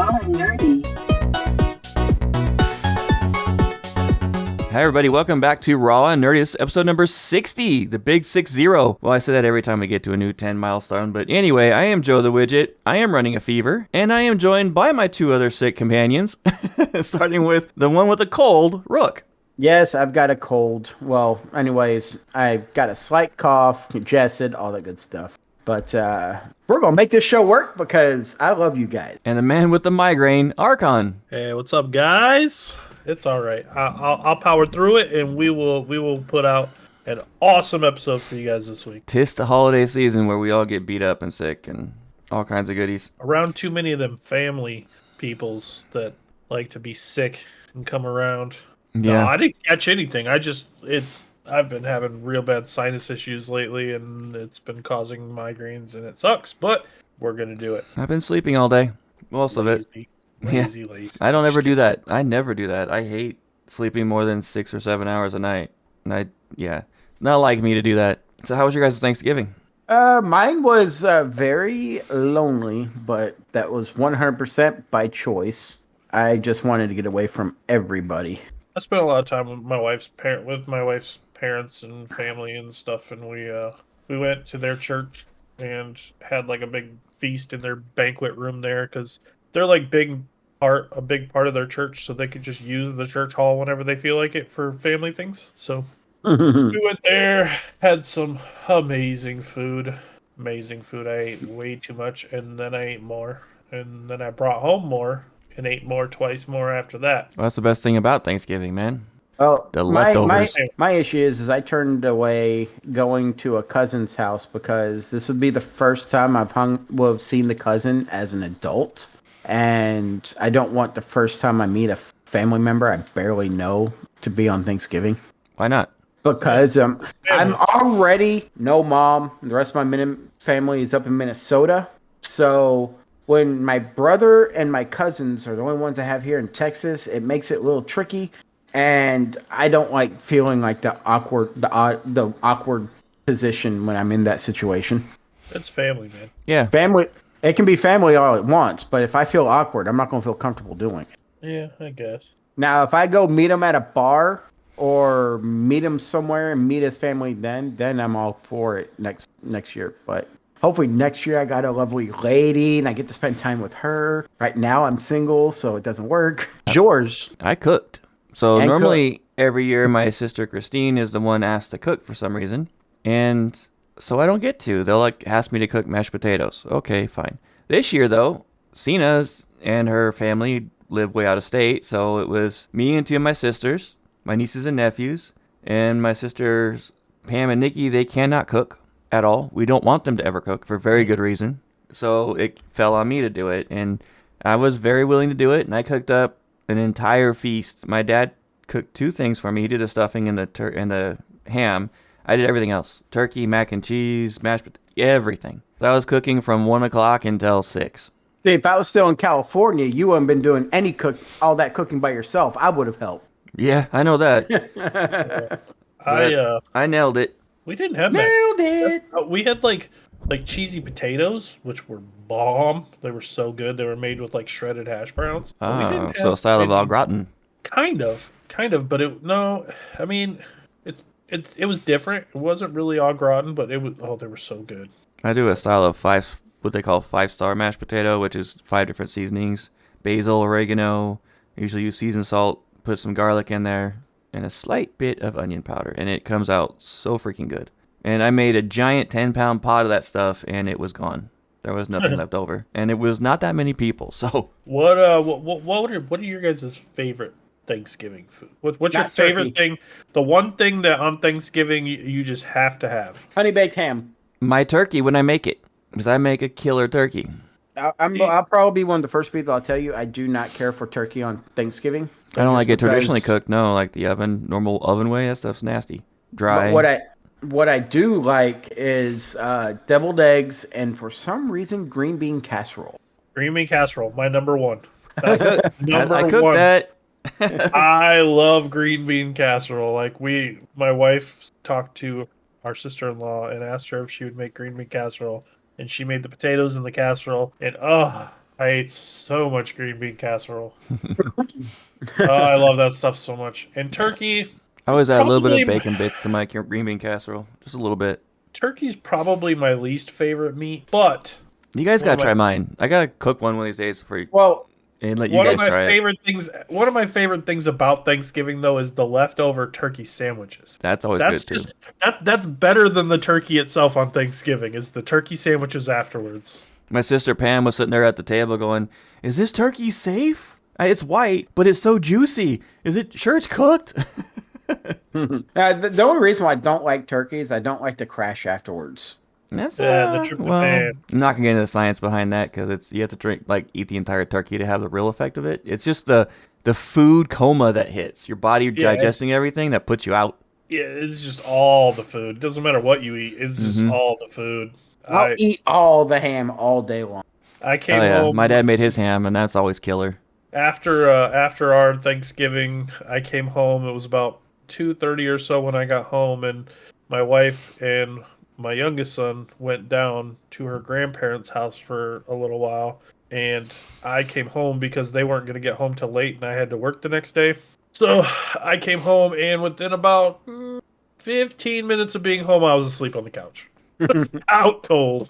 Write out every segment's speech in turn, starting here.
Raw and Nerdy. Hi, everybody. Welcome back to Raw and Nerdy. This is episode number 60, the big 60. Well, I say that every time we get to a new 10 milestone. But anyway, I am Joe the Widget. I am running a fever, and I am joined by my two other sick companions, starting with the one with the cold, Rook. Yes, I've got a cold. Well, anyways, I got a slight cough, congested, all that good stuff. But we're going to make this show work because I love you guys. And the man with the migraine, Archon. Hey, what's up, guys? It's all right. I'll power through it, and we will put out an awesome episode for you guys this week. Tis the holiday season where we all get beat up and sick and all kinds of goodies. Around too many of them family peoples that like to be sick and come around. Yeah. No, I didn't catch anything. I've been having real bad sinus issues lately, and it's been causing migraines, and it sucks. But we're gonna do it. I've been sleeping all day, most of it. Lazy. I don't ever do that. I never do that. I hate sleeping more than 6 or 7 hours a night. And it's not like me to do that. So how was your guys' Thanksgiving? Mine was very lonely, but that was 100% by choice. I just wanted to get away from everybody. I spent a lot of time with my wife's parents and family and stuff, and we went to their church and had like a big feast in their banquet room there because they're like a big part of their church, so they could just use the church hall whenever they feel like it for family things. So we went there, had some amazing food. Amazing food. I ate way too much, and then I ate more, and then I brought home more and ate more, twice more after that. Well, that's the best thing about Thanksgiving, man. Well, The my leftovers. issue is I turned away going to a cousin's house because this would be the first time I've seen the cousin as an adult. And I don't want the first time I meet a family member I barely know to be on Thanksgiving. Why not? Because I'm already no mom. The rest of my family is up in Minnesota. So when my brother and my cousins are the only ones I have here in Texas, it makes it a little tricky. And I don't like feeling like the awkward position when I'm in that situation. That's family, man. Yeah. Family. It can be family all at once, but if I feel awkward, I'm not going to feel comfortable doing it. Yeah, I guess. Now, if I go meet him at a bar or meet him somewhere and meet his family, then I'm all for it next year. But hopefully next year I got a lovely lady and I get to spend time with her. Right now I'm single, so it doesn't work. Yours. I cooked. So And normally every year my sister Christine is the one asked to cook for some reason. And so I don't get to. They'll ask me to cook mashed potatoes. Okay, fine. This year though, Cena's and her family live way out of state. So it was me and two of my sisters, my nieces and nephews, and my sisters Pam and Nikki. They cannot cook at all. We don't want them to ever cook for very good reason. So it fell on me to do it. And I was very willing to do it. And I cooked up an entire feast. My dad cooked two things for me. He did the stuffing and the ham. I did everything else. Turkey, mac and cheese, mashed potatoes, everything. So I was cooking from 1 o'clock until 6. See, if I was still in California, you wouldn't been doing all that cooking by yourself. I would have helped. Yeah, I know that. I nailed it. We didn't have Nailed it. We had like cheesy potatoes, which were bomb. They were so good. They were made with like shredded hash browns. But we didn't So have style of any- au gratin. Kind of, but it was different. It wasn't really au gratin, but it was. Oh, they were so good. I do a style of what they call 5-star mashed potato, which is 5 different seasonings: basil, oregano. I usually use seasoned salt. Put some garlic in there and a slight bit of onion powder, and it comes out so freaking good. And I made a giant 10-pound pot of that stuff, and it was gone. There was nothing left over, and it was not that many people. So What are your guys' favorite Thanksgiving food? What's your Not favorite turkey. thing? The one thing that on Thanksgiving you just have to have. Honey baked ham. my turkey, when I make it, because I make a killer turkey. I'll probably be one of the first people I'll tell you I do not care for turkey on Thanksgiving. I don't like it Just traditionally because- cooked. No, like the normal oven way. That stuff's nasty. Dry. But what I do like is deviled eggs and for some reason green bean casserole. Green bean casserole, my number one. I cooked one. that. I love green bean casserole. Like my wife talked to our sister-in-law and asked her if she would make green bean casserole, and she made the potatoes in the casserole. And I I ate so much green bean casserole. Oh, I love that stuff so much. And turkey I is always add a little bit probably of bacon bits to my green bean casserole, just a little bit. turkey's probably my least favorite meat, but You guys one of gotta my try mine. I gotta cook one of these days for you Well, and let you guys try it. one of my favorite things about Thanksgiving though is the leftover turkey sandwiches. That's always That's good too. just that's better than the turkey itself on Thanksgiving. Is the turkey sandwiches afterwards. My sister Pam was sitting there at the table going, "Is this turkey safe? It's white, but it's so juicy. Is it sure it's cooked?" the only reason why I don't like turkey is I don't like the crash afterwards. That's Yeah, the well, tryptophan. I'm not gonna get into the science behind that because it's you have to eat the entire turkey to have the real effect of it. It's just the food coma that hits your body Yeah, digesting everything that puts you out. Yeah, it's just all the food. It doesn't matter what you eat. It's just all the food. I'll eat all the ham all day long. I Oh came yeah, home my dad made his ham, and that's always killer. after our Thanksgiving. I came home. It was about 2:30 or so when I got home, and my wife and my youngest son went down to her grandparents' house for a little while. And I came home because they weren't going to get home till late, and I had to work the next day. So I came home, and within about 15 minutes of being home, I was asleep on the couch. Out cold.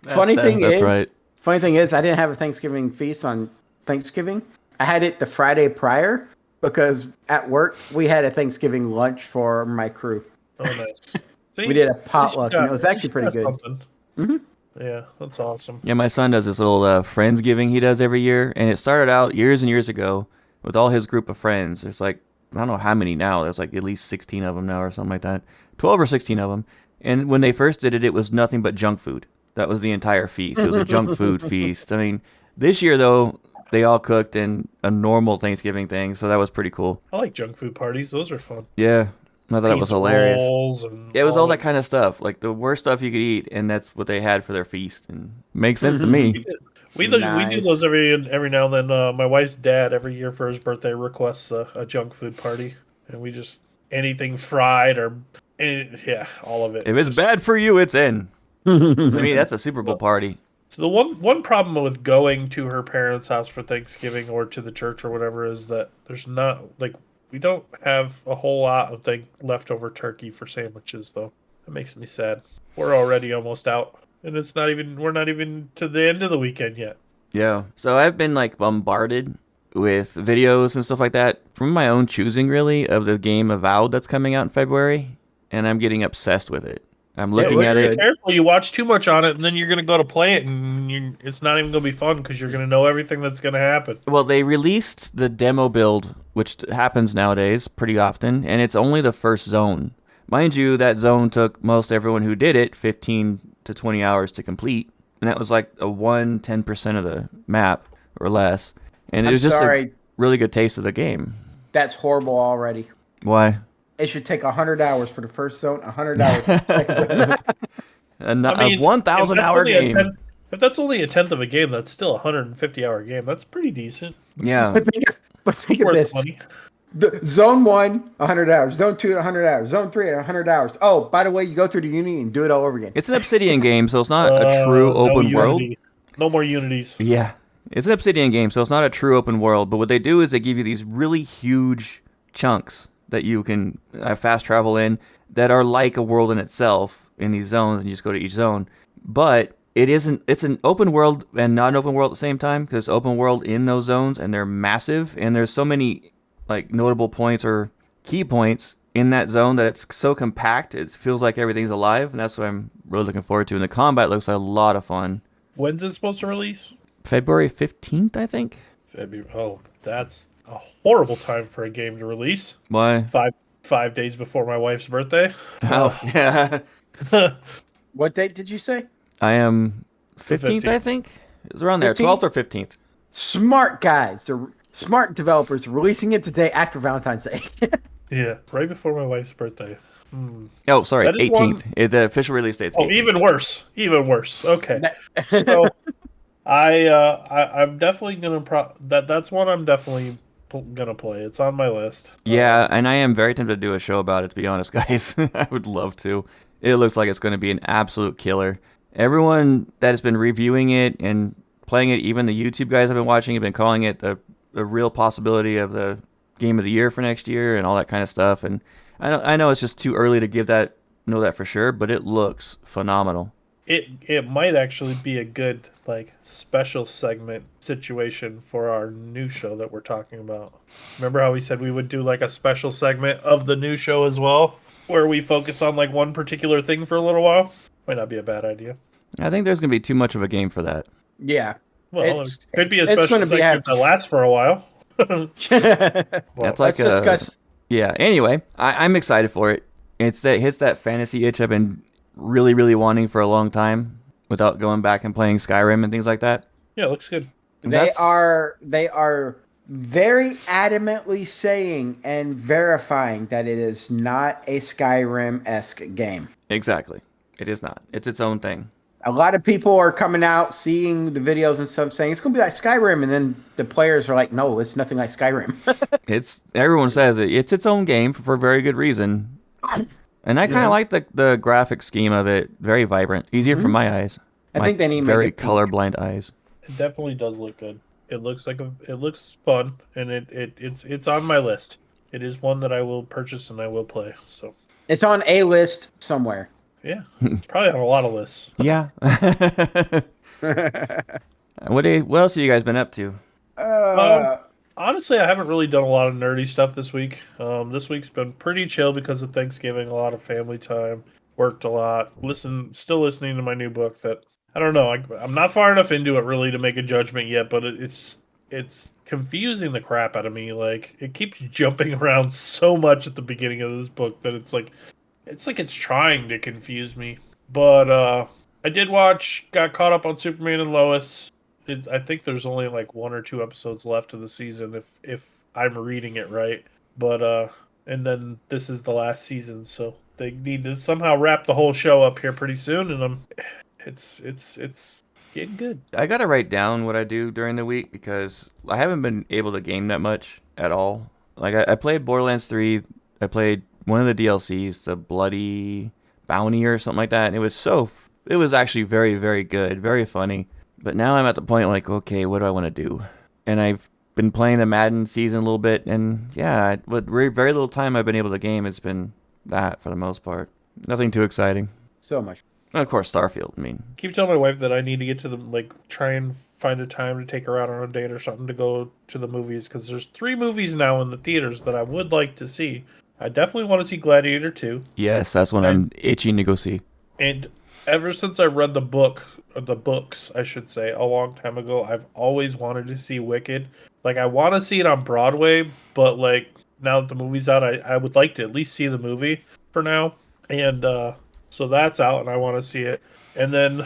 Funny thing That's is, right. I didn't have a Thanksgiving feast on Thanksgiving. I had it the Friday prior because at work we had a Thanksgiving lunch for my crew. Oh, nice. See, We did a potluck, and it was at actually least pretty you got good. something. Yeah, that's awesome. Yeah, my son does this little Friendsgiving he does every year, and it started out years and years ago with all his group of friends. There's like, I don't know how many now. There's like at least 16 of them now or something like that. 12 or 16 of them. And when they first did it, it was nothing but junk food. That was the entire feast. It was a junk food feast. I mean, this year, though, they all cooked in a normal Thanksgiving thing, so that was pretty cool. I like junk food parties. Those are fun. Yeah, I thought it was Pizza hilarious. rolls and It was all that that. kind of stuff, like the worst stuff you could eat, and that's what they had for their feast. And makes sense to me. We do Nice. those every now and then. My wife's dad every year for his birthday requests a junk food party, and we just anything fried or yeah, all of it. If it's bad for you, it's in. To me, that's a Super Bowl party. So the one problem with going to her parents' house for Thanksgiving or to the church or whatever is that there's not like we don't have a whole lot of leftover turkey for sandwiches though. That makes me sad. We're already almost out, and we're not even to the end of the weekend yet. Yeah. So I've been like bombarded with videos and stuff like that from my own choosing, really, of the game Avowed that's coming out in February, and I'm getting obsessed with it. I'm looking at it. Be careful, you watch too much on it, and then you're gonna go to play it, and it's not even gonna be fun because you're gonna know everything that's gonna happen. Well, they released the demo build, which happens nowadays pretty often, and it's only the first zone. Mind you, that zone took most everyone who did it 15 to 20 hours to complete, and that was like a 10% of the map or less. And it was just a really good taste of the game. That's horrible already. Why? It should take 100 hours for the first zone, 100 hours for the second zone. A 1,000-hour game. If that's only a tenth of a game, that's still a 150-hour game. That's pretty decent. Yeah. But think of Worth this. money. The zone 1, 100 hours. Zone 2, 100 hours. Zone 3, 100 hours. Oh, by the way, you go through the Unity and do it all over again. It's an Obsidian game, so it's not a true open world. No more Unities. Yeah. It's an Obsidian game, so it's not a true open world. But what they do is they give you these really huge chunks that you can fast travel in that are like a world in itself in these zones, and you just go to each zone. But it's an open world and not an open world at the same time, because open world in those zones, and they're massive, and there's so many like notable points or key points in that zone that it's so compact, it feels like everything's alive, and that's what I'm really looking forward to. And the combat looks like a lot of fun. When's it supposed to release? February 15th, I think. February. Oh, that's a horrible time for a game to release. Why? 5 days before my wife's birthday. Oh, yeah. What date did you say? I am 15th, 15th. I think. It's around there, 12th or 15th. Smart guys. They're smart developers releasing it today after Valentine's Day. Yeah, right before my wife's birthday. Oh, sorry, That is 18th. The official release date's 18th. Even worse. Even worse. Okay. So I'm definitely gonna that's one I'm definitely gonna play. It's on my list. Yeah, and I am very tempted to do a show about it, to be honest, guys. I would love to. It looks like it's going to be an absolute killer. Everyone that has been reviewing it and playing it. Even the YouTube guys I've been watching have been calling it the real possibility of the game of the year for next year and all that kind of stuff. And I know it's just too early to know that for sure, but it looks phenomenal. It might actually be a good like special segment situation for our new show that we're talking about. Remember how we said we would do like a special segment of the new show as well, where we focus on like one particular thing for a little while? Might not be a bad idea. I think there's going to be too much of a game for that. Yeah. Well, it could be a special segment that lasts for a while. That's like discuss. Yeah. Anyway, I'm excited for it. It hits that fantasy itch I've been really, really wanting for a long time without going back and playing Skyrim and things like that. Yeah, it looks good. They are very adamantly saying and verifying that it is not a Skyrim-esque game. Exactly. It is not. It's its own thing. A lot of people are coming out, seeing the videos and stuff, saying it's going to be like Skyrim, and then the players are like, no, it's nothing like Skyrim. Everyone says it's its own game for a very good reason. And I kind of like the graphic scheme of it. Very vibrant. Easier for my eyes. I think they need very colorblind eyes. It definitely does look good. It looks fun, and it's on my list. It is one that I will purchase and I will play. So it's on a list somewhere. Yeah, it's probably on a lot of lists. Yeah. What else have you guys been up to? Honestly, I haven't really done a lot of nerdy stuff this week. This week's been pretty chill because of Thanksgiving. A lot of family time. Worked a lot. Still listening to my new book that I don't know. I'm not far enough into it really to make a judgment yet, but it's confusing the crap out of me. Like it keeps jumping around so much at the beginning of this book that it's like it's trying to confuse me. But I got caught up on Superman and Lois. I think there's only like 1 or 2 episodes left of the season if I'm reading it right. But and then this is the last season, so they need to somehow wrap the whole show up here pretty soon, and it's getting good. I gotta write down what I do during the week because I haven't been able to game that much at all. Like I played Borderlands 3. I played one of the DLCs, the Bloody Bounty or something like that, and it was actually very, very good, very funny. But now I'm at the point like, okay, what do I want to do? And I've been playing the Madden season a little bit, and yeah, with very little time I've been able to game, it's been that for the most part. Nothing too exciting. So much. And of course, Starfield. I mean, keep telling my wife that I need to get to try and find a time to take her out on a date or something to go to the movies, because there's 3 movies now in the theaters that I would like to see. I definitely want to see Gladiator 2. Yes, that's one I'm itching to go see. And ever since I read the books, I should say, a long time ago, I've always wanted to see Wicked. Like, I want to see it on Broadway, but, like, now that the movie's out, I would like to at least see the movie for now. And so that's out, and I want to see it. And then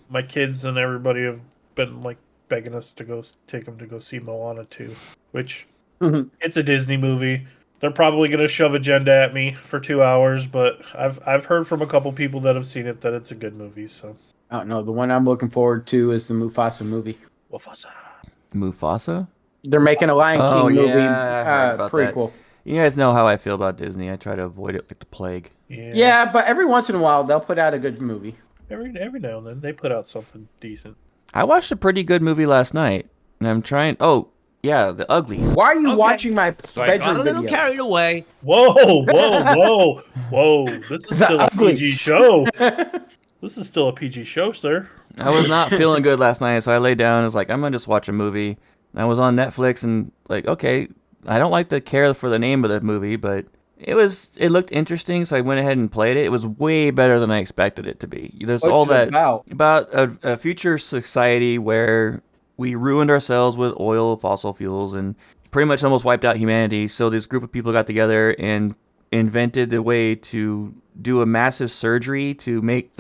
my kids and everybody have been, like, begging us to go take them to go see Moana 2, which it's a Disney movie. They're probably going to shove agenda at me for 2 hours, but I've heard from a couple people that have seen it that it's a good movie. So I don't know. The one I'm looking forward to is the Mufasa movie. Mufasa? They're making a Lion King movie prequel. That. You guys know how I feel about Disney. I try to avoid it like the plague. Yeah, but every once in a while they'll put out a good movie. Every now and then they put out something decent. I watched a pretty good movie last night, and I'm trying. Oh. Yeah, The Uglies. Why are you watching my bedroom I got a little video? carried away. Whoa! This is still a PG show. This is still a PG show, sir. I was not feeling good last night, so I laid down and was like, I'm going to just watch a movie. And I was on Netflix and like, okay, I don't like to care for the name of the movie, but it looked interesting, so I went ahead and played it. It was way better than I expected it to be. There's all that about a future society where we ruined ourselves with oil, fossil fuels, and pretty much almost wiped out humanity. So this group of people got together and invented a way to do a massive surgery to make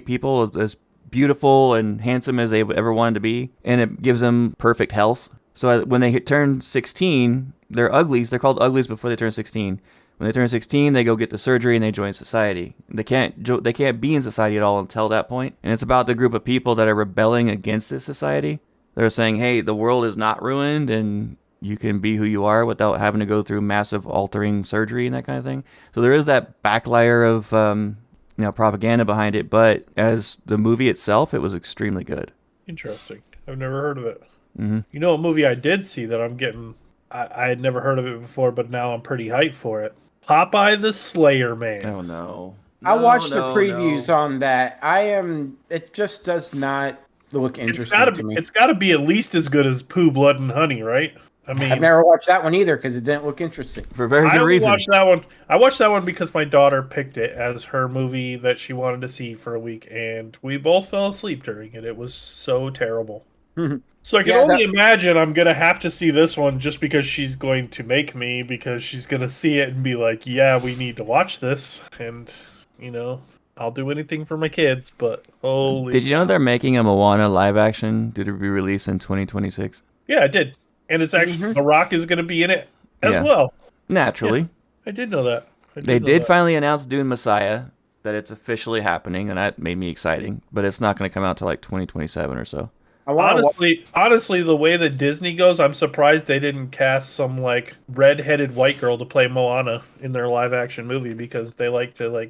people as beautiful and handsome as they've ever wanted to be, and it gives them perfect health. So when they turn 16, they're uglies. They're called uglies before they turn 16. When they turn 16, they go get the surgery and they join society. They can't be in society at all until that point. And it's about the group of people that are rebelling against this society. They're saying, hey, the world is not ruined and you can be who you are without having to go through massive altering surgery and that kind of thing. So there is that back layer of propaganda behind it. But as the movie itself, it was extremely good. Interesting. I've never heard of it. Hmm. You know, a movie I did see that I'm getting. I had never heard of it before, but now I'm pretty hyped for it. Popeye the Slayer Man. Oh no. I No, watched the no, previews no. on that. It just does not look It's interesting gotta to be. me. It's gotta be at least as good as Pooh, Blood, and Honey, right? I I've mean, never watched that one either because it didn't look interesting. For a very I good only reason. watched that one. I watched that one because my daughter picked it as her movie that she wanted to see for a week, and we both fell asleep during it. It was so terrible. So I can Yeah, only imagine I'm gonna have to see this one just because she's going to make me, because she's gonna see it and be like, "Yeah, we need to watch this," and you know, I'll do anything for my kids. But Did holy you know cow. they're making a Moana live action due to be released in 2026? Yeah, I did, and it's actually Mhm. The Rock is gonna be in it as Yeah, well. Yeah, naturally. I did know that. I They did know did that. finally announce Dune Messiah, that it's officially happening, and that made me exciting. But it's not going to come out till like 2027 or so. I want to watch. Honestly, the way that Disney goes, I'm surprised they didn't cast some like red-headed white girl to play Moana in their live-action movie, because they like to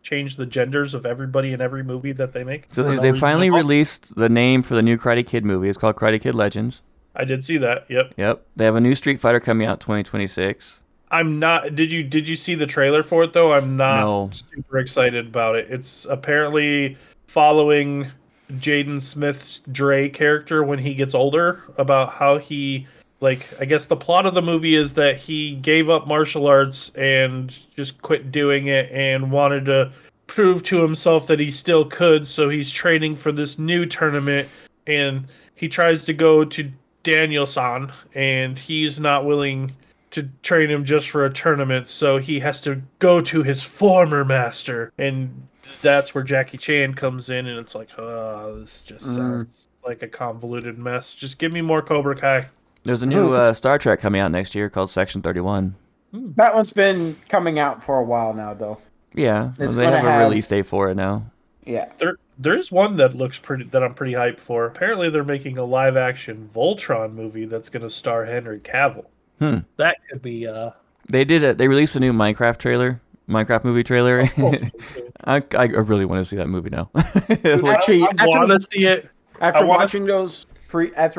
change the genders of everybody in every movie that they make So for they, no they reason at finally all. released the name for the new Karate Kid movie. It's called Karate Kid Legends. I did see that. Yep. Yep. They have a new Street Fighter coming out 2026. I'm not. Did you see the trailer for it though? I'm not No. super excited about it. It's apparently following Jaden Smith's Dre character when he gets older, about how he, like, I guess the plot of the movie is that he gave up martial arts and just quit doing it and wanted to prove to himself that he still could, so he's training for this new tournament, and he tries to go to Daniel-san, and he's not willing to train him just for a tournament, so he has to go to his former master, and that's where Jackie Chan comes in, and it's like, oh, this just sounds like a convoluted mess. Just give me more Cobra Kai. There's a new Star Trek coming out next year called Section 31. That one's been coming out for a while now, though. Yeah, It's they gonna have a have- release date for it now. Yeah. There's one that looks pretty, that I'm pretty hyped for. Apparently, they're making a live action Voltron movie that's going to star Henry Cavill. That could be. They released a new Minecraft movie trailer. Oh, I really want to see that movie now. Actually, I want to see it. after wanna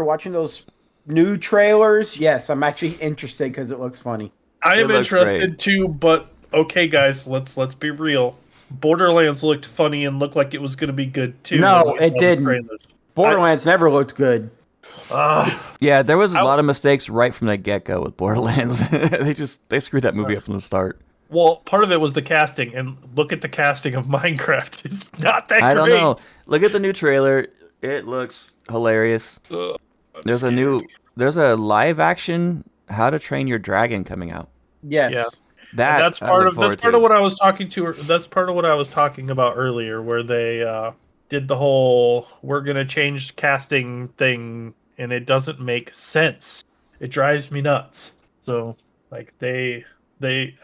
watching those new trailers, yes, I'm actually interested because it looks funny. I am It looks interested great. too, but okay, guys, let's be real. Borderlands looked funny and looked like it was going to be good too. No, when we it saw the didn't. trailers. Borderlands never looked good. Yeah, there was a lot of mistakes right from the get-go with Borderlands. They screwed that movie up from the start. Well, part of it was the casting, and look at the casting of Minecraft. It's not that great. I don't know. Look at the new trailer. It looks hilarious. There's a live action How to Train Your Dragon coming out. Yes. Yeah. That's Part of what I was talking to. That's part of what I was talking about earlier, where they did the whole "we're gonna change casting" thing, and it doesn't make sense. It drives me nuts. So, like, I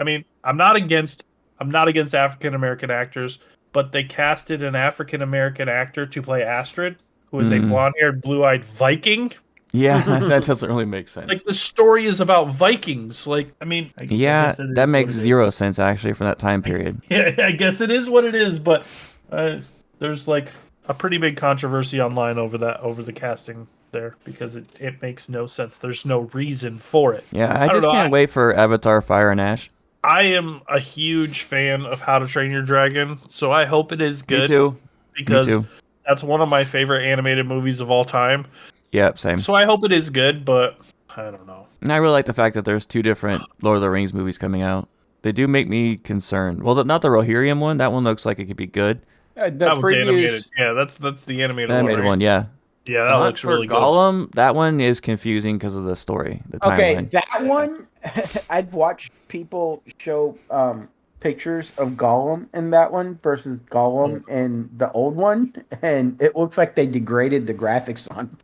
mean, I'm not against African American actors, but they casted an African American actor to play Astrid, who is a blonde-haired, blue-eyed Viking. Yeah, that doesn't really make sense. Like, the story is about Vikings. Like, I mean, I Yeah, guess it is that makes what it is. zero sense actually from that time period. Yeah, I guess it is what it is, but there's like a pretty big controversy online over the casting there, because it makes no sense. There's no reason for it. Yeah, I don't just know, can't wait for Avatar: Fire and Ash. I am a huge fan of How to Train Your Dragon, so I hope it is good. Me too. Because Me too. that's one of my favorite animated movies of all time. Yep, same. So I hope it is good, but I don't know. And I really like the fact that there's two different Lord of the Rings movies coming out. They do make me concerned. Well, not the Rohirrim one. That one looks like it could be good. The That one's animated. previews. Yeah, that's the animated The animated one. Right? one, yeah. Yeah, that Not looks for really good. Gollum, that one is confusing because of the story, the Okay, timeline. that one, I've watched people show pictures of Gollum in that one versus Gollum in the old one, and it looks like they degraded the graphics on.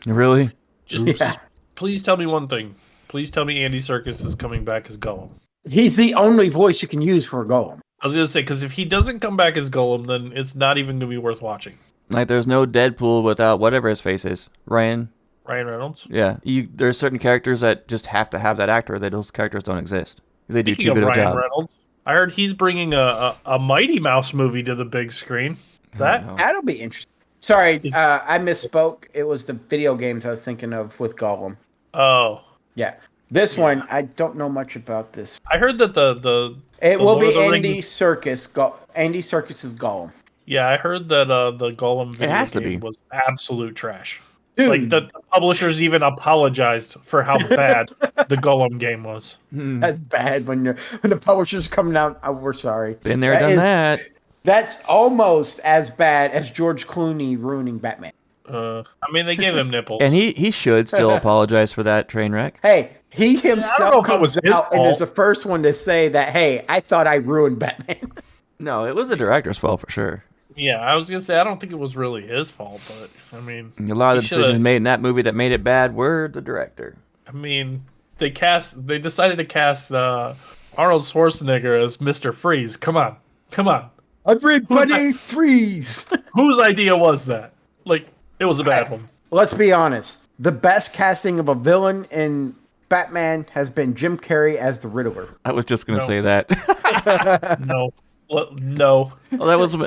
Really? Just please tell me one thing. Please tell me Andy Serkis is coming back as Gollum. He's the only voice you can use for Gollum. I was gonna say, because if he doesn't come back as Gollum, then it's not even gonna be worth watching. Like, there's no Deadpool without whatever his face is. Ryan? Ryan Reynolds. Yeah. There's certain characters that just have to have that actor. Those characters don't exist. They do Speaking too good of of a Ryan job. Reynolds, I heard he's bringing a Mighty Mouse movie to the big screen. No. That'll be interesting. Sorry, I misspoke. It was the video games I was thinking of with Gollum. Oh, Yeah. This one, I don't know much about this. I heard that It the will Lord of be the Andy Rings. Serkis. Andy Serkis is Gollum. Yeah, I heard that the Gollum video has to game be. was absolute trash. Dude, The publishers even apologized for how bad the Gollum game was. that's bad when the publisher's coming out. Oh, we're sorry. Been there, done that. That's almost as bad as George Clooney ruining Batman. I mean, they gave him nipples. And he should still apologize for that train wreck. Hey, he I don't know himself if it was comes his out and fault. is the first one to say that, hey, I thought I ruined Batman. No, it was the director's fault for sure. Yeah, I was gonna say I don't think it was really his fault, but I mean, A lot of he the decisions shoulda- made in that movie that made it bad were the director. I mean, they decided to cast Arnold Schwarzenegger as Mr. Freeze. Come on. Everybody freeze. Whose idea was that? Like, it was a bad one. Let's be honest. The best casting of a villain in Batman has been Jim Carrey as the Riddler. I was just gonna No. say that. No. No. Well, that was I'm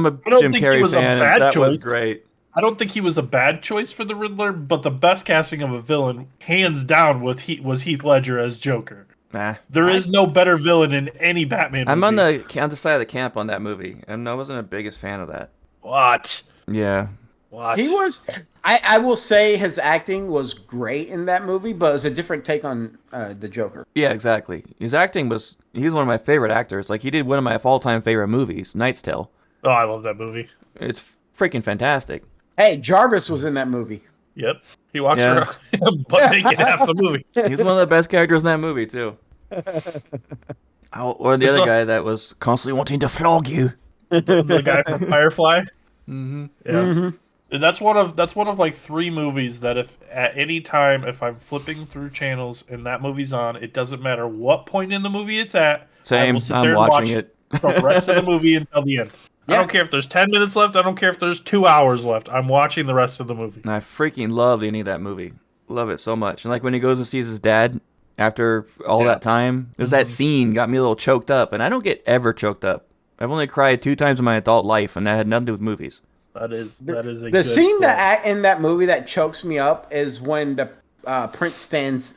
a don't Jim think he Carrey was a fan. bad And that was choice. great. I don't think he was a bad choice for the Riddler, but the best casting of a villain, hands down, was Heath Ledger as Joker. Nah, There is no better villain in any Batman movie. I'm on the side of the camp on that movie, and I wasn't the biggest fan of that. What? Yeah, What? He was. I will say his acting was great in that movie, but it was a different take on the Joker. yeah, exactly. His acting was. He's one of my favorite actors. Like he did one of my all-time favorite movies, Knight's Tale. Oh, I love that movie. It's freaking fantastic. Hey, Jarvis was in that movie. Yep. He walks Yeah. around but naked half the movie. He's one of the best characters in that movie too. Or the It's other not- guy that was constantly wanting to flog you. The guy from Firefly. Mm-hmm. Yeah. Mm-hmm. That's one of like 3 movies that if at any time if I'm flipping through channels and that movie's on, it doesn't matter what point in the movie it's at. I Same. will sit I'm there and watching watch it. the rest of the movie until the end. I Yeah. don't care if there's 10 minutes left. I don't care if there's 2 hours left. I'm watching the rest of the movie. And I freaking love the ending of that movie. Love it so much. And like when he goes and sees his dad after all that time, there's that scene got me a little choked up. And I don't get ever choked up. I've only cried 2 times in my adult life, and that had nothing to do with movies. That is a The good scene quote. in that movie that chokes me up is when the Prince stands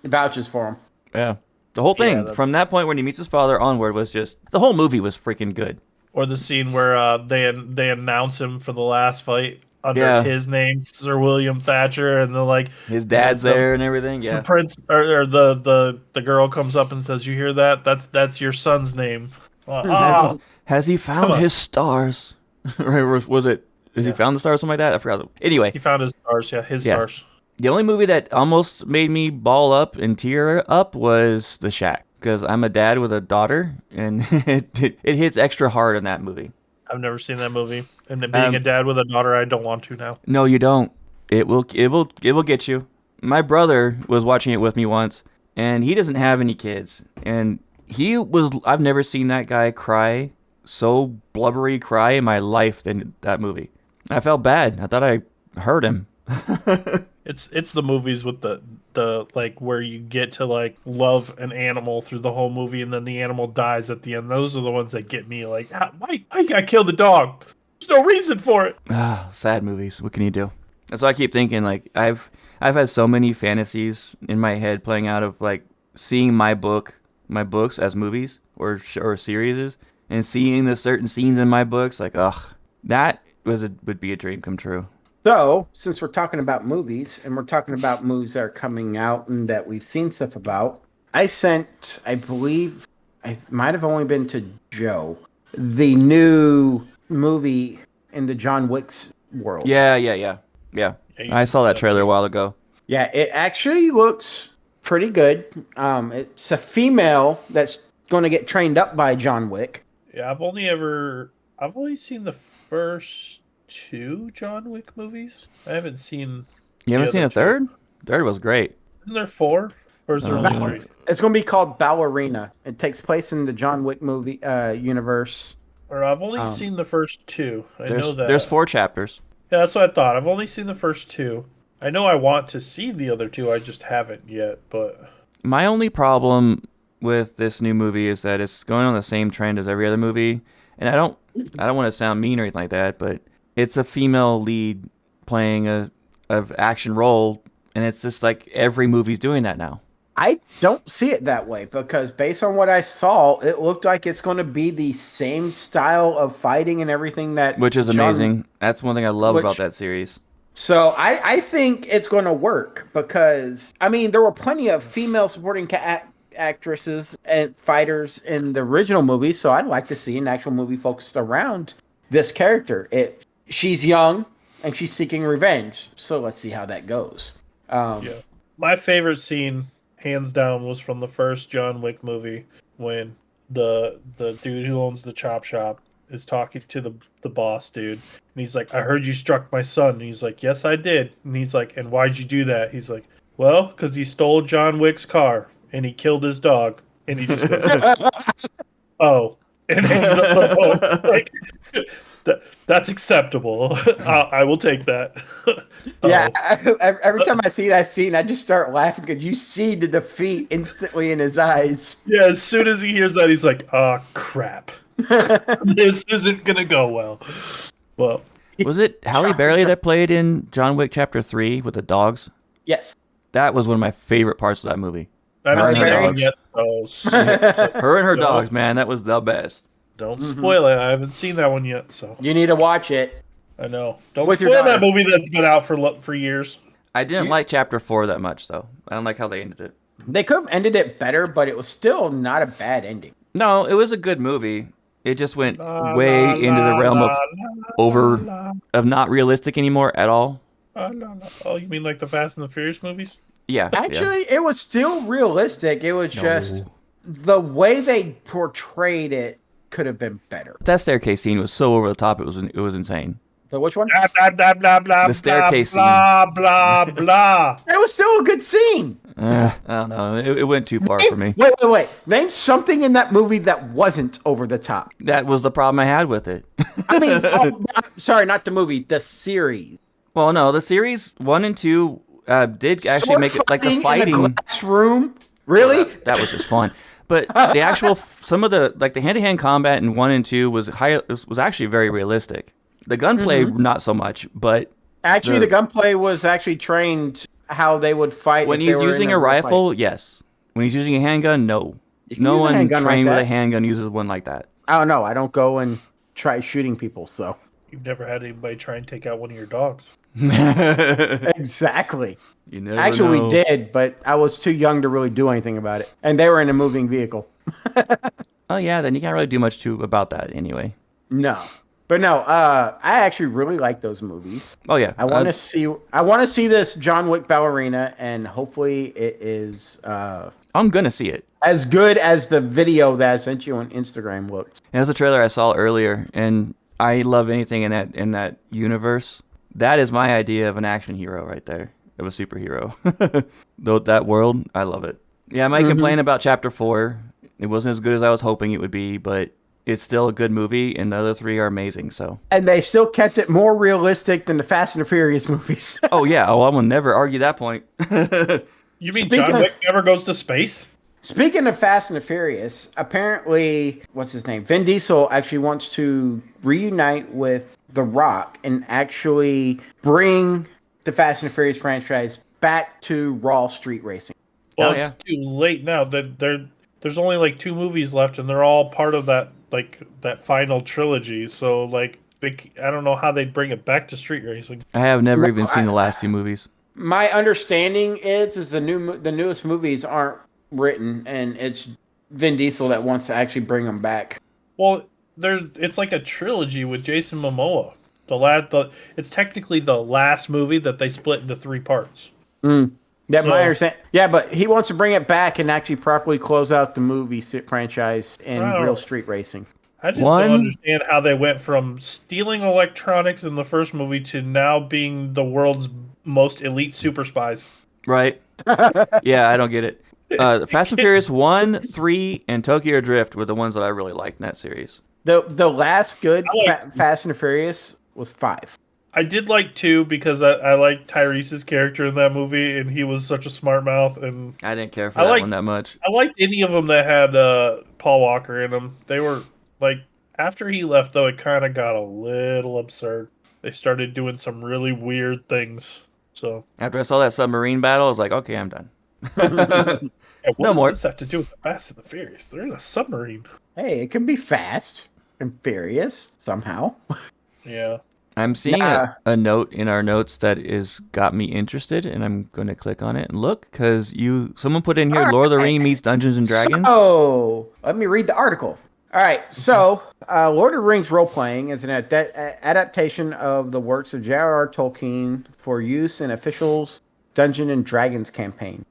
vouches for him. Yeah. The whole thing, that's- from that point when he meets his father onward, was just... The whole movie was freaking good. Or the scene where they announce him for the last fight under Yeah. his name, Sir William Thatcher, and they're like His dad's the- there and everything, the yeah. prince or the girl comes up and says, "You hear that? That's your son's name." Oh, Has he found on. his stars? Or was it... Has he found the stars or something like that? I forgot. Anyway, he found his stars. Yeah, his Yeah. stars. the only movie that almost made me ball up and tear up was The Shack. Because I'm a dad with a daughter, and it hits extra hard in that movie. I've never seen that movie, and being a dad with a daughter, I don't want to now. No, you don't. It will get you. My brother was watching it with me once, and he doesn't have any kids. And I've never seen that guy cry, so blubbery cry in my life than that movie. I felt bad. I thought I hurt him. It's the movies with the like where you get to like love an animal through the whole movie, and then the animal dies at the end. Those are the ones that get me. Like, I got killed the dog. There's no reason for it. Sad movies. What can you do? That's why I keep thinking. Like I've had so many fantasies in my head playing out of like seeing my books as movies or series, and seeing the certain scenes in my books. Like, that would be a dream come true. So, since we're talking about movies and we're talking about movies that are coming out and that we've seen stuff about, I believe, I might have only been to Joe, the new movie in the John Wick's world. Yeah. Yeah, I saw that trailer a while ago. Yeah, it actually looks pretty good. It's a female that's going to get trained up by John Wick. Yeah, I've only seen the first 2 John Wick movies. I haven't seen. You haven't the seen other a third? Third was great. Isn't there 4, or is there only 3? It's going to be called Ballerina. It takes place in the John Wick movie universe. Or I've only seen the first 2. I know that. There's 4 chapters. Yeah, that's what I thought. I've only seen the first 2. I know I want to see the other 2. I just haven't yet. But My only problem with this new movie is that it's going on the same trend as every other movie, and I don't want to sound mean or anything like that, but it's a female lead playing a action role, and it's just like every movie's doing that now. I don't see it that way because based on what I saw, it looked like it's going to be the same style of fighting and everything that Which is amazing. That's one thing I love about that series. So I think it's going to work because, I mean, there were plenty of female supporting actresses and fighters in the original movie, so I'd like to see an actual movie focused around this character. She's young and she's seeking revenge, so let's see how that goes. Yeah. My favorite scene, hands down, was from the first John Wick movie when the dude who owns the chop shop is talking to the boss dude, and he's like, "I heard you struck my son." And he's like, "Yes, I did." And he's like, "And why'd you do that?" He's like, "Well, because he stole John Wick's car and he killed his dog." And he just goes, "Oh," and hangs up the phone. Like, that's acceptable. I will take that. Yeah, every time I see that scene, I just start laughing because you see the defeat instantly in his eyes. Yeah, as soon as he hears that, he's like, "Oh crap, this isn't gonna go well." Well, was it Halle Berry that played in John Wick Chapter 3 with the dogs? Yes. That was one of my favorite parts of that movie. I haven't seen that one yet. Her and her dogs, man, that was the best. Don't spoil it. I haven't seen that one yet, so you need to watch it. I know. Don't spoil that movie that's been out for years. I didn't like Chapter 4 that much, though. I don't like how they ended it. They could have ended it better, but it was still not a bad ending. No, it was a good movie. It just went way into the realm of not realistic anymore at all. Oh, you mean like the Fast and the Furious movies? Yeah. Actually, it was still realistic. It was just the way they portrayed it could have been better. That staircase scene was so over the top. It was insane. The which one? Blah, blah, blah, blah, the staircase blah, scene. Blah, blah, blah. That was still a good scene. I don't know. It went too far for me. Wait. Name something in that movie that wasn't over the top. That was the problem I had with it. I mean, sorry, not the movie, the series. Well, no, the series 1 and 2 did actually make it like the fighting. In the glass room? Really? That was just fun. But the actual some of the like the hand-to-hand combat in 1 and 2 was actually very realistic. The gunplay not so much, but actually the gunplay was actually trained how they would fight when he's using a rifle. Fight. Yes, when he's using a handgun, no. No one trained with a handgun uses one like that. I don't know. I don't go and try shooting people, so you've never had anybody try and take out one of your dogs. Exactly. You never Actually, know. we did, but I was too young to really do anything about it, and they were in a moving vehicle. Oh yeah, then you can't really do much about that anyway. No, but no. I actually really like those movies. Oh yeah, I want to see. I want to see this John Wick ballerina, and hopefully it is. I'm gonna see it. As good as the video that I sent you on Instagram looks. And that's a trailer I saw earlier, and I love anything in that universe. That is my idea of an action hero right there, of a superhero. Though that world, I love it. Yeah, I might complain about Chapter 4. It wasn't as good as I was hoping it would be, but it's still a good movie, and the other 3 are amazing. So. And they still kept it more realistic than the Fast and the Furious movies. Oh yeah, I will never argue that point. You mean John Wick never goes to space? Speaking of Fast and the Furious, apparently, what's his name? Vin Diesel actually wants to reunite with The Rock and actually bring the Fast and the Furious franchise back to raw street racing. Well, it's too late now. There's only like 2 movies left, and they're all part of that final trilogy. So I don't know how they'd bring it back to street racing. I have never even seen the last 2 movies. My understanding is the newest movies aren't written, and it's Vin Diesel that wants to actually bring them back. Well, it's like a trilogy with Jason Momoa. It's technically the last movie that they split into 3 parts. My understanding. Yeah, but he wants to bring it back and actually properly close out the movie franchise in real street racing. I just don't understand how they went from stealing electronics in the first movie to now being the world's most elite super spies. Right. Yeah, I don't get it. Fast and Furious 1, 3, and Tokyo Drift were the ones that I really liked in that series. The last good Fast and the Furious was 5. I did like 2 because I liked Tyrese's character in that movie, and he was such a smart mouth. And I didn't care for that one that much. I liked any of them that had Paul Walker in them. They were after he left, though, it kind of got a little absurd. they started doing some really weird things. So After I saw that submarine battle, I was like, okay, I'm done. yeah, what No does more. this have to do with the Fast and the Furious? They're in a submarine. Hey, it can be fast and furious somehow. Yeah. I'm seeing Nah. a note in our notes that is got me interested, and I'm going to click on it and look because someone put in here, Lord of the Rings meets Dungeons and Dragons. So, let me read the article. All right, so Lord of the Rings role-playing is an adaptation of the works of J.R.R. Tolkien for use in officials' Dungeons and Dragons campaign.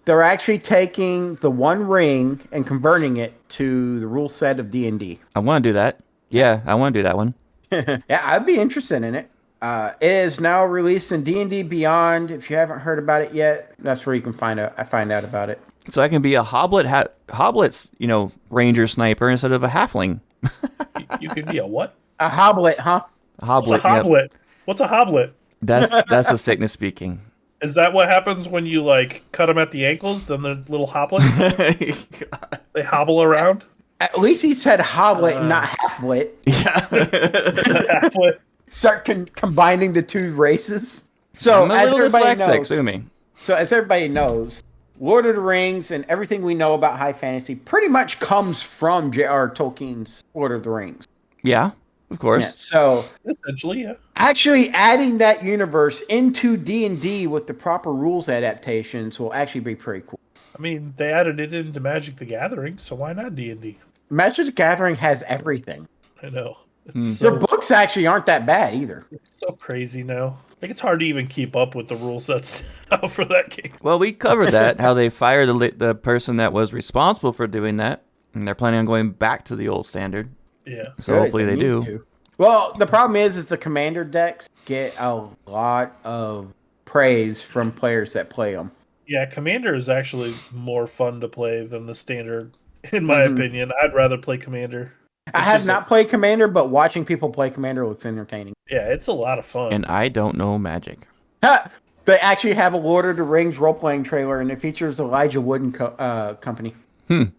They're actually taking the One Ring and converting it to the rule set of D&D. I want to do that. Yeah, I want to do that one. Yeah, I'd be interested in it. It is now released in D&D Beyond. If you haven't heard about it yet, that's where you can find out about it. So I can be a hoblet's, ranger sniper instead of a halfling. You could be a what? A hoblet, huh? A hoblet. What's a hoblet? Yep. What's a hoblet? That's the sickness speaking. Is that what happens when you cut them at the ankles? Then they're little hoplets. They hobble around. At least he said hoblet, not halflet. Yeah. Halflet. Start combining the two races. So I'm a as little everybody dyslexic, knows, sue me. so as everybody knows, Lord of the Rings and everything we know about high fantasy pretty much comes from J.R.R. Tolkien's Lord of the Rings. Yeah, of course. Yeah, so Essentially, yeah. actually adding that universe into D&D with the proper rules adaptations will actually be pretty cool. I mean, they added it into Magic the Gathering, so why not D&D? Magic the Gathering has everything. I know. Their books actually aren't that bad either. It's so crazy now. It's hard to even keep up with the rule sets now for that game. Well, we covered that, how they fired the person that was responsible for doing that, and they're planning on going back to the old standard. Yeah. So hopefully they do. To. Well, the problem is the commander decks get a lot of praise from players that play them. Yeah, Commander is actually more fun to play than the standard, in my opinion. I'd rather play Commander. I have not played Commander, but watching people play Commander looks entertaining. Yeah, it's a lot of fun. And I don't know Magic. They actually have a Lord of the Rings role-playing trailer, and it features Elijah Wood and company. And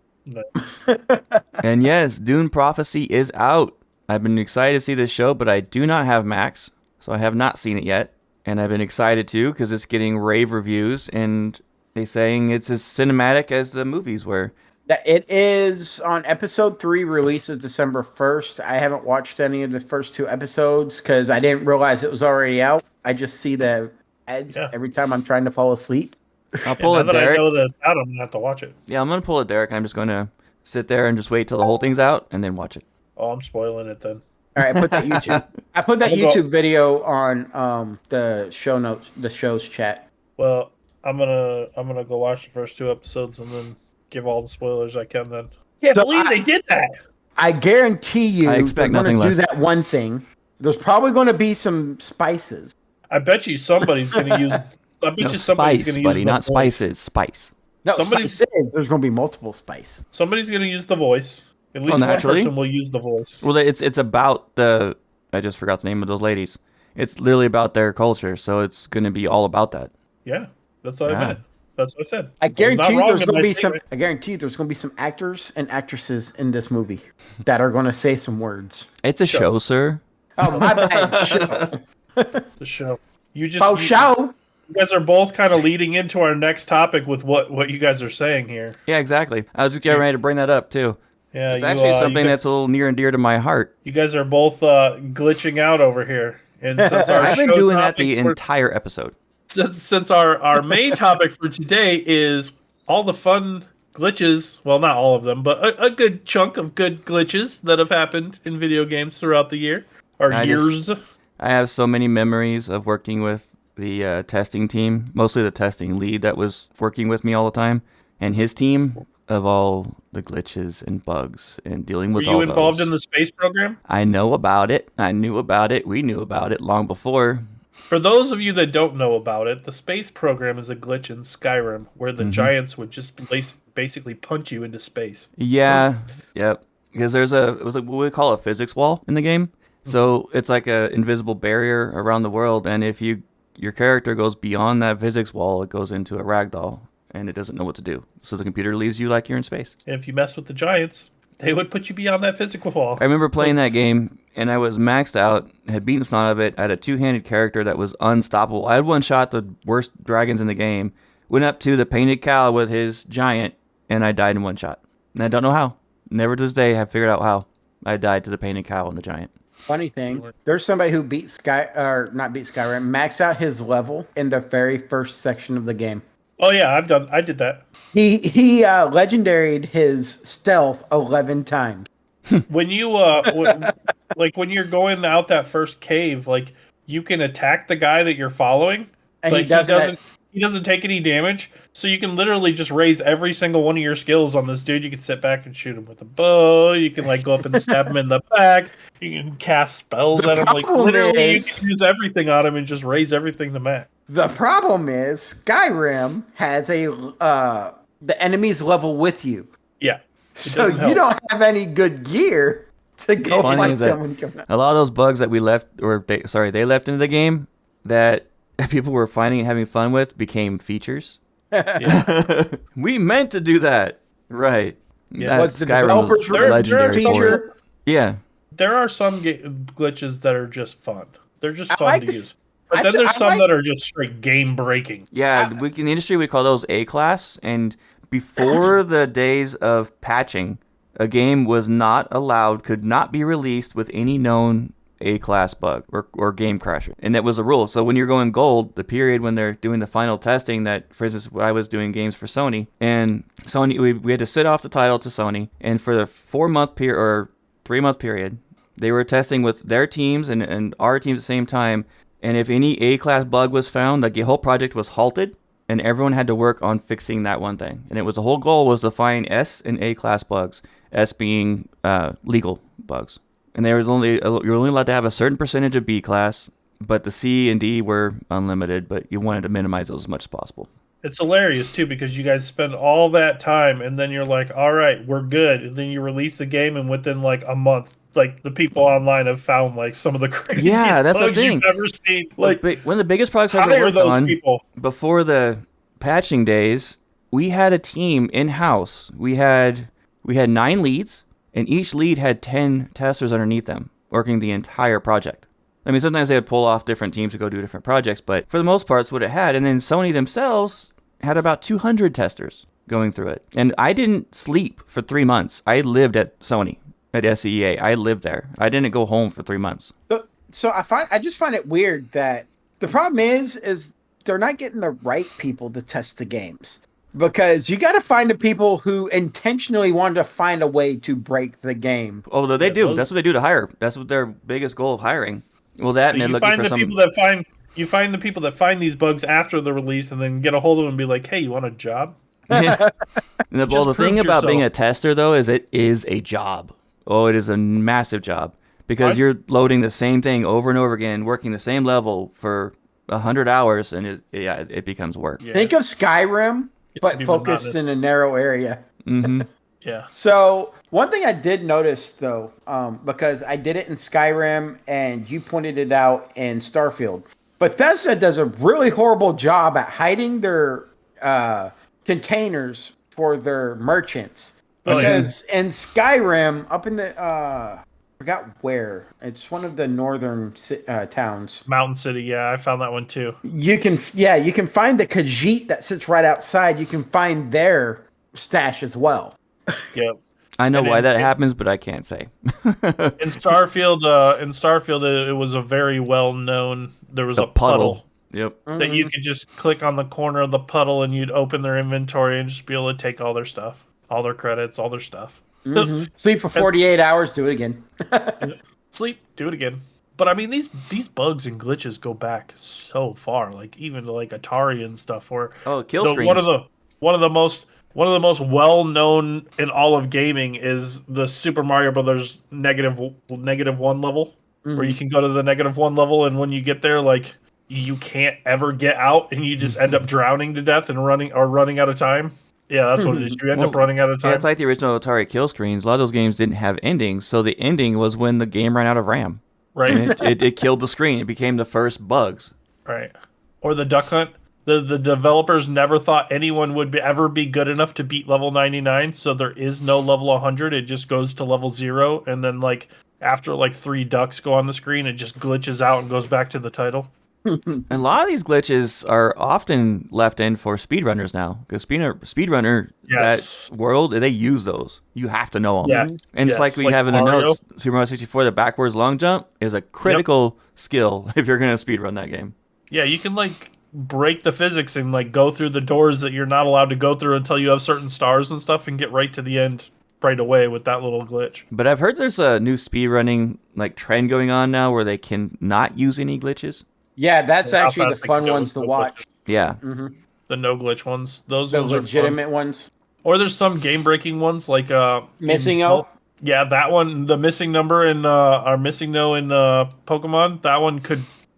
yes, Dune Prophecy is out. I've been excited to see this show, but I do not have Max, so I have not seen it yet. And I've been excited too because it's getting rave reviews, and they're saying it's as cinematic as the movies were. It is on episode 3, releases December 1st. I haven't watched any of the first 2 episodes because I didn't realize it was already out. I just see the ads every time I'm trying to fall asleep. I'll pull it, now that Derek. I know that it's out, I'm going to have to watch it. Yeah, I'm going to pull it, Derek. I'm just going to sit there and just wait till the whole thing's out and then watch it. Oh, I'm spoiling it then. All right, I put that YouTube. I put that YouTube video on the show notes, the show's chat. Well, I'm gonna go watch the first 2 episodes and then give all the spoilers I can. Then can't believe they did that. I guarantee you, I expect they're nothing going to do less. that one thing. There's probably going to be some spices. I bet you somebody's going to use. I bet No, you somebody's spice, going to use buddy, the not voice. spices. Spice. No, Somebody's- spices. There's going to be multiple spices. Somebody's going to use the voice. At least one naturally. person will use the voice. Well, it's about the... I just forgot the name of those ladies. It's literally about their culture, so it's going to be all about that. Yeah, that's what I meant. That's what I said. I guarantee was not wrong there's in going my to be some. statement. I guarantee you there's going to be some actors and actresses in this movie that are going to say some words. It's a show, sir. Oh my bad. Show. The show. You just. Oh, you, show. you guys are both kind of leading into our next topic with what you guys are saying here. Yeah, exactly. I was just getting ready to bring that up, too. Yeah, It's actually something that's a little near and dear to my heart. You guys are both glitching out over here. And since our I've been show doing that topic the for- entire episode. since our main topic for today is all the fun glitches, well, not all of them, but a good chunk of good glitches that have happened in video games throughout the year or years. I have so many memories of working with the testing team, mostly the testing lead that was working with me all the time, and his team of all the glitches and bugs and dealing with all Were you involved those. in the space program? I know about it. I knew about it. We knew about it long before. For those of you that don't know about it, the space program is a glitch in Skyrim where the giants would just basically punch you into space. Yeah, yep. Because it was like what we call a physics wall in the game. So it's like a invisible barrier around the world, and if your character goes beyond that physics wall, it goes into a ragdoll, and it doesn't know what to do. So the computer leaves you like you're in space. And if you mess with the giants, they would put you beyond that physical wall. I remember playing that game, and I was maxed out, had beaten the of it. I had a two-handed character that was unstoppable. I had one-shot the worst dragons in the game. Went up to the painted cow with his giant, and I died in one shot. And I don't know how. Never to this day have figured out how I died to the painted cow and the giant. Funny thing, there's somebody who not beat Skyrim, maxed out his level in the very first section of the game. Oh yeah, I did that. He legendaried his stealth 11 times. When you when you're going out that first cave, like you can attack the guy that you're following, And but he doesn't take any damage. So you can literally just raise every single one of your skills on this dude. You can sit back and shoot him with a bow. You can like go up and stab him in the back. You can cast spells at him. Like literally, you can use everything on him and just raise everything to max. The problem is Skyrim has the enemies level with you. Yeah. So you don't have any good gear to go fight them when you come out. A lot of those bugs that we left, they left into the game that people were finding and having fun with became features. Yeah. We meant to do that. Right. Yeah. What's the developers legendary feature? Yeah. There are some glitches that are just fun. They're just fun to use. But then there's some that are just straight game breaking. Yeah, in the industry we call those A-class, and before the days of patching, a game was not allowed, could not be released with any known A-class bug or game crasher. And that was a rule. So when you're going gold, the period when they're doing the final testing that, for instance, I was doing games for Sony, and Sony, we had to sit off the title to Sony, and for the 4-month period or 3-month period, they were testing with their teams and our teams at the same time. And if any A-class bug was found, the whole project was halted, and everyone had to work on fixing that one thing. And it was the whole goal was to find S and A-class bugs, S being legal bugs. And you're only allowed to have a certain percentage of B-class, but the C and D were unlimited, but you wanted to minimize those as much as possible. It's hilarious, too, because you guys spend all that time, and then you're like, all right, we're good. And then you release the game, and within, like, a month, like, the people online have found, like, some of the craziest that's bugs the thing. you've ever seen. Like, one of the biggest projects I ever worked on before the patching days, we had a team in-house. We had 9 leads, and each lead had 10 testers underneath them working the entire project. I mean, sometimes they would pull off different teams to go do different projects, but for the most part, it's what it had. And then Sony themselves had about 200 testers going through it. And I didn't sleep for 3 months. I lived at Sony, at SCEA. I lived there. I didn't go home for 3 months. So I just find it weird that the problem is they're not getting the right people to test the games. Because you got to find the people who intentionally want to find a way to break the game. Although they do. That's what they do to hire. That's what their biggest goal of hiring. Well, that and they're looking for some... You find the people that find these bugs after the release and then get a hold of them and be like, hey, you want a job? The thing about being a tester, though, is it is a job. Oh, it is a massive job. Because you're loading the same thing over and over again, working the same level for 100 hours, and it becomes work. Yeah. Think of Skyrim, but focused in a narrow area. Mm-hmm. Yeah. So one thing I did notice, though, because I did it in Skyrim and you pointed it out in Starfield, Bethesda does a really horrible job at hiding their containers for their merchants. Because in Skyrim, up in the I forgot where, it's one of the northern towns. Mountain City, yeah, I found that one too. You can find the Khajiit that sits right outside. You can find their stash as well. Yep. I know why that happens, but I can't say. In Starfield, it was a very well-known. There was a puddle. Yep. That you could just click on the corner of the puddle and you'd open their inventory and just be able to take all their stuff, all their credits, all their stuff. Mm-hmm. Sleep for 48 hours, do it again. Sleep, do it again. But I mean, these bugs and glitches go back so far, like even to like Atari and stuff. Or kill screens. One of the most well-known in all of gaming is the Super Mario Brothers negative one level, where you can go to the -1 level, and when you get there, like you can't ever get out, and you just end up drowning to death and running out of time. Yeah, that's what it is. You end up running out of time. Yeah, it's like the original Atari kill screens. A lot of those games didn't have endings, so the ending was when the game ran out of RAM. Right. It killed the screen. It became the first bugs. Right. Or the Duck Hunt. The developers never thought anyone would ever be good enough to beat level 99, so there is no level 100. It just goes to level 0, and then like after like 3 ducks go on the screen, it just glitches out and goes back to the title. A lot of these glitches are often left in for speedrunners now, because speedrunner, Yes. that world, they use those. You have to know them. Yes. And it's like we have in the Mario. notes, Super Mario 64, the backwards long jump is a critical skill if you're going to speedrun that game. Yeah, you can like break the physics and like go through the doors that you're not allowed to go through until you have certain stars and stuff, and get right to the end right away with that little glitch. But I've heard there's a new speedrunning like trend going on now where they can not use any glitches. Yeah, that's How actually the fast they fun can go ones to with no watch. glitches. Yeah. The no glitch ones. Those The ones are fun. legitimate ones. Or there's some game breaking ones like Missing in- O. Yeah, that one, the missing number in our missing no in Pokemon, that one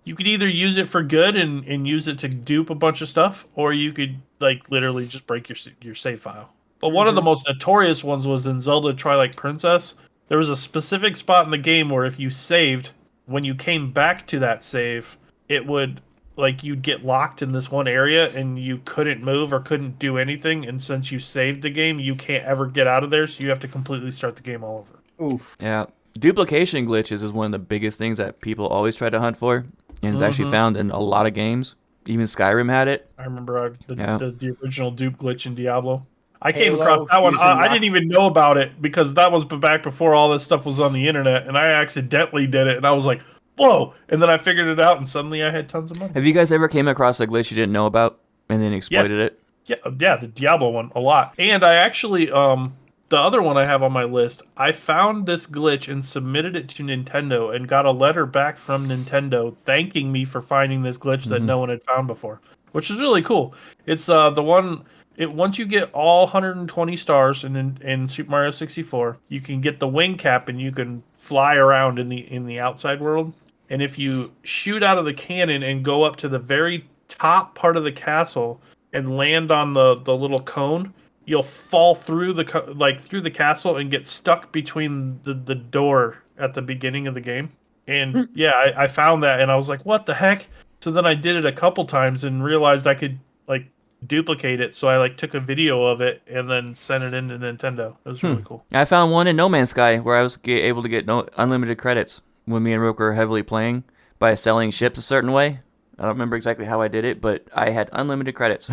you could either use it for good and use it to dupe a bunch of stuff, or you could like literally just break your save file. But one of the most notorious ones was in Zelda Twilight Princess. There was a specific spot in the game where if you saved, when you came back to that save, it would like you'd get locked in this one area and you couldn't move or couldn't do anything. And since you saved the game, you can't ever get out of there, so you have to completely start the game all over. Oof. Yeah. Duplication glitches is one of the biggest things that people always try to hunt for, and it's actually found in a lot of games. Even Skyrim had it. I remember Yeah. the original dupe glitch in Diablo. I came Halo, across that one. using I didn't even know about it because that was back before all this stuff was on the internet, and I accidentally did it, and I was like, whoa! And then I figured it out, and suddenly I had tons of money. Have you guys ever came across a glitch you didn't know about and then exploited it? Yeah, the Diablo one a lot. And I actually, the other one I have on my list, I found this glitch and submitted it to Nintendo and got a letter back from Nintendo thanking me for finding this glitch that no one had found before, which is really cool. It's the one. Once you get all 120 stars in Super Mario 64, you can get the wing cap and you can fly around in the outside world. And if you shoot out of the cannon and go up to the very top part of the castle and land on the little cone, you'll fall through through the castle and get stuck between the door at the beginning of the game. And yeah, I found that and I was like, what the heck? So then I did it a couple times and realized I could like duplicate it. So I like took a video of it and then sent it into Nintendo. It was really cool. I found one in No Man's Sky where I was able to get unlimited credits when me and Rook were heavily playing by selling ships a certain way. I don't remember exactly how I did it, but I had unlimited credits.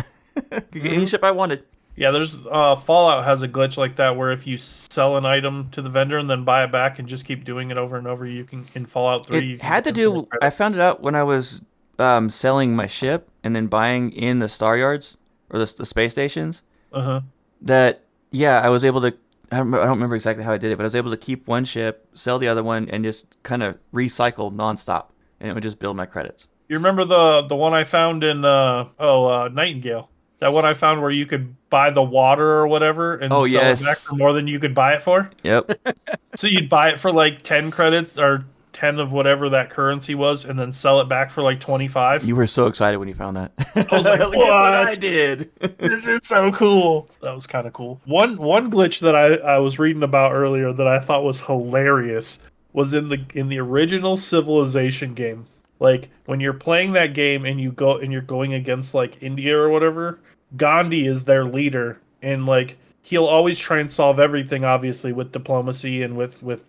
Could get any ship I wanted. Yeah, there's Fallout has a glitch like that where if you sell an item to the vendor and then buy it back and just keep doing it over and over, you can in Fallout 3. It had to do. I found it out when I was selling my ship and then buying in the star yards or the space stations. That I was able to. I don't remember exactly how I did it, but I was able to keep one ship, sell the other one, and just kind of recycle nonstop, and it would just build my credits. You remember the one I found in Nightingale? That one I found where you could buy the water or whatever and sell it back for more than you could buy it for? Yep. So you'd buy it for like 10 credits or 10 of whatever that currency was and then sell it back for like 25. You were so excited when you found that. I was like, Guess what I did? This is so cool. That was kind of cool. One glitch that I was reading about earlier that I thought was hilarious was in the original Civilization game. Like when you're playing that game and you're going against like India or whatever, Gandhi is their leader and like he'll always try and solve everything obviously with diplomacy and with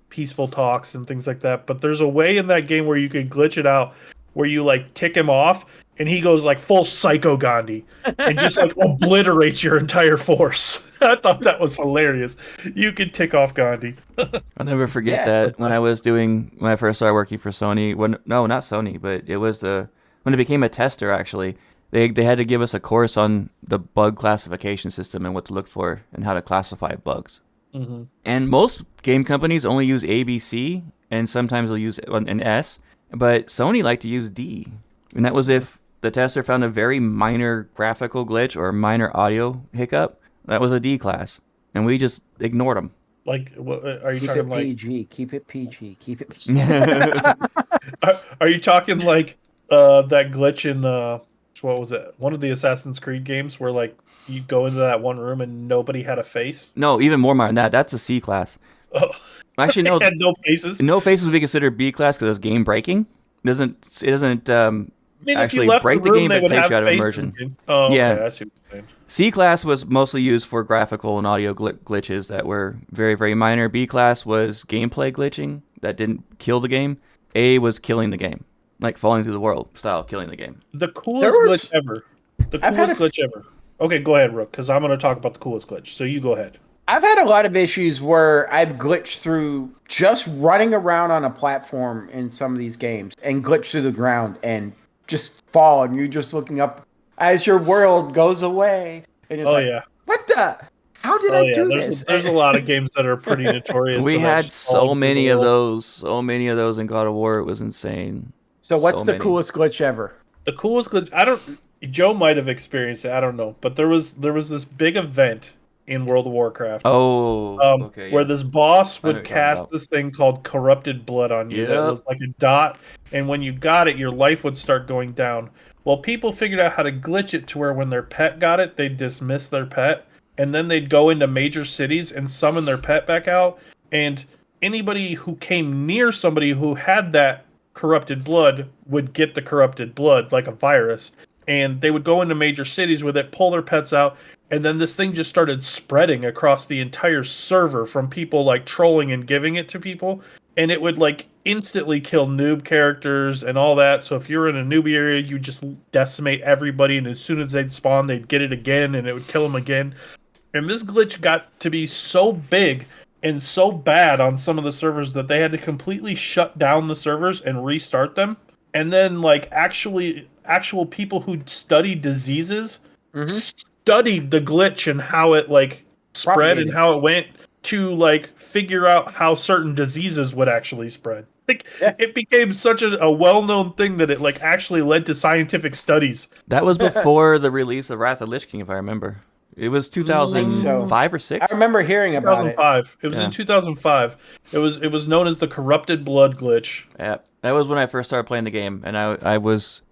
peaceful talks and things like that. But there's a way in that game where you could glitch it out where you like tick him off and he goes like full psycho Gandhi and just like obliterates your entire force. I thought that was hilarious. You could tick off Gandhi. I'll never forget that when I first started working for Sony. Not Sony, but it was when it became a tester. Actually, they had to give us a course on the bug classification system and what to look for and how to classify bugs. And most game companies only use A, B, C, and sometimes they'll use an S. But Sony liked to use D, and that was if the tester found a very minor graphical glitch or a minor audio hiccup. That was a D class, and we just ignored them. Like, what, are you Keep talking it like? PG. Keep it PG. Keep it PG. Are you talking like that glitch in what was it? One of the Assassin's Creed games where like you go into that one room and nobody had a face. No, even more minor than that. That's a C class. Oh. Actually, no. They had no faces. No faces would be considered B class because it's game breaking. It doesn't I mean, if you actually left the break the room, game, they but would takes you have out of faces immersion. again. Oh, okay, Yeah. I see what you're saying. C class was mostly used for graphical and audio glitches that were very, very minor. B class was gameplay glitching that didn't kill the game. A was killing the game, like falling through the world style, killing the game. The There coolest glitch was ever. The I've had coolest glitch ever. Okay, go ahead, Rook, because I'm going to talk about the coolest glitch. So you go ahead. I've had a lot of issues where I've glitched through just running around on a platform in some of these games and glitch through the ground and just fall, and you're just looking up as your world goes away, and it's Oh like, yeah. what the? How did Oh I yeah. do There's this? there's a lot of games that are pretty notorious We for that. had Just falling so through the many of world. those, in God of War. It was insane. So what's So the many. coolest glitch ever? The coolest glitch. I don't. Joe might have experienced it. I don't know. But there was this big event in World of Warcraft. Oh, okay, Where yeah. this boss I know would what you're talking cast about. this thing called corrupted blood on you that Yep. was like a dot, and when you got it, your life would start going down. Well, people figured out how to glitch it to where when their pet got it, they'd dismiss their pet, and then they'd go into major cities and summon their pet back out, and anybody who came near somebody who had that corrupted blood would get the corrupted blood like a virus, and they would go into major cities with it, pull their pets out, and then this thing just started spreading across the entire server from people like trolling and giving it to people. And it would like instantly kill noob characters and all that. So if you're in a newbie area, you just decimate everybody. And as soon as they'd spawn, they'd get it again and it would kill them again. And this glitch got to be so big and so bad on some of the servers that they had to completely shut down the servers and restart them. And then like actual people who study diseases studied the glitch and how it like spread and Propagated. how it went to like figure out how certain diseases would actually spread. Like Yeah. it became such a well-known thing that it like actually led to scientific studies. That was before the release of Wrath of Lich King, if I remember. It was think 2005 or I 6. remember hearing about it. 2005. It was Yeah. in 2005. It was known as the corrupted blood glitch. Yeah, that was when I first started playing the game, and I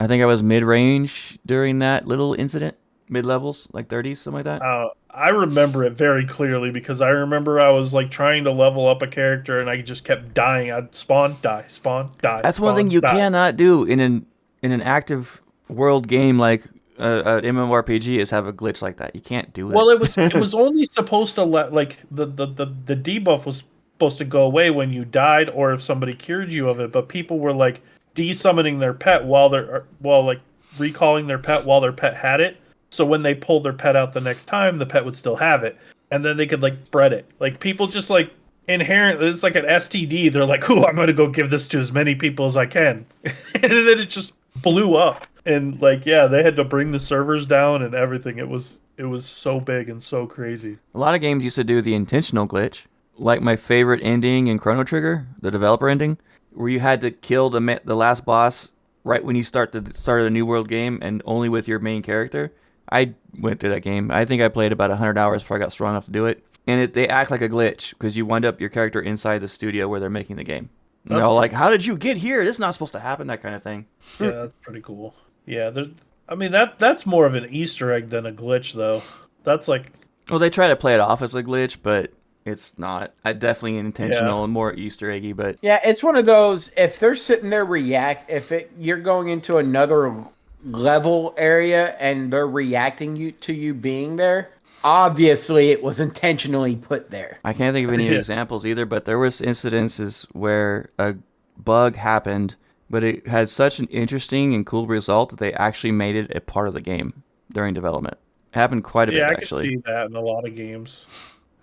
think I was mid range during that little incident, mid levels, like 30s, something like that. I remember it very clearly because I remember I was like trying to level up a character and I just kept dying. I'd spawn, die, spawn, die. That's one spawn, thing you die. cannot do in an active world game like an MMORPG is have a glitch like that. You can't do it. Well, it was only supposed to let like the debuff was supposed to go away when you died or if somebody cured you of it, but people were like desummoning their pet while like recalling their pet while their pet had it. So when they pulled their pet out the next time, the pet would still have it, and then they could like spread it. Like people just like inherently, it's like an STD. They're like, "Ooh, I'm gonna go give this to as many people as I can," and then it just blew up. And like, yeah, they had to bring the servers down and everything. It was so big and so crazy. A lot of games used to do the intentional glitch, like my favorite ending in Chrono Trigger, the developer ending, where you had to kill the last boss right when you start of the new world game and only with your main character. I went through that game. I think I played about 100 hours before I got strong enough to do it. And they act like a glitch because you wind up your character inside the studio where they're making the game. And they're all like, "How did you get here? This is not supposed to happen," that kind of thing. Yeah, that's pretty cool. Yeah, I mean that's more of an Easter egg than a glitch, though. That's like, Well, they try to play it off as a glitch, but it's not. I definitely intentional and more Easter eggy, but Yeah, it's one of those. If they're sitting there you're going into another level area and they're reacting to you being there, obviously it was intentionally put there. I can't think of any examples either, but there was incidences where a bug happened, but it had such an interesting and cool result that they actually made it a part of the game during development. It happened quite a bit, yeah, I actually. could see that in a lot of games.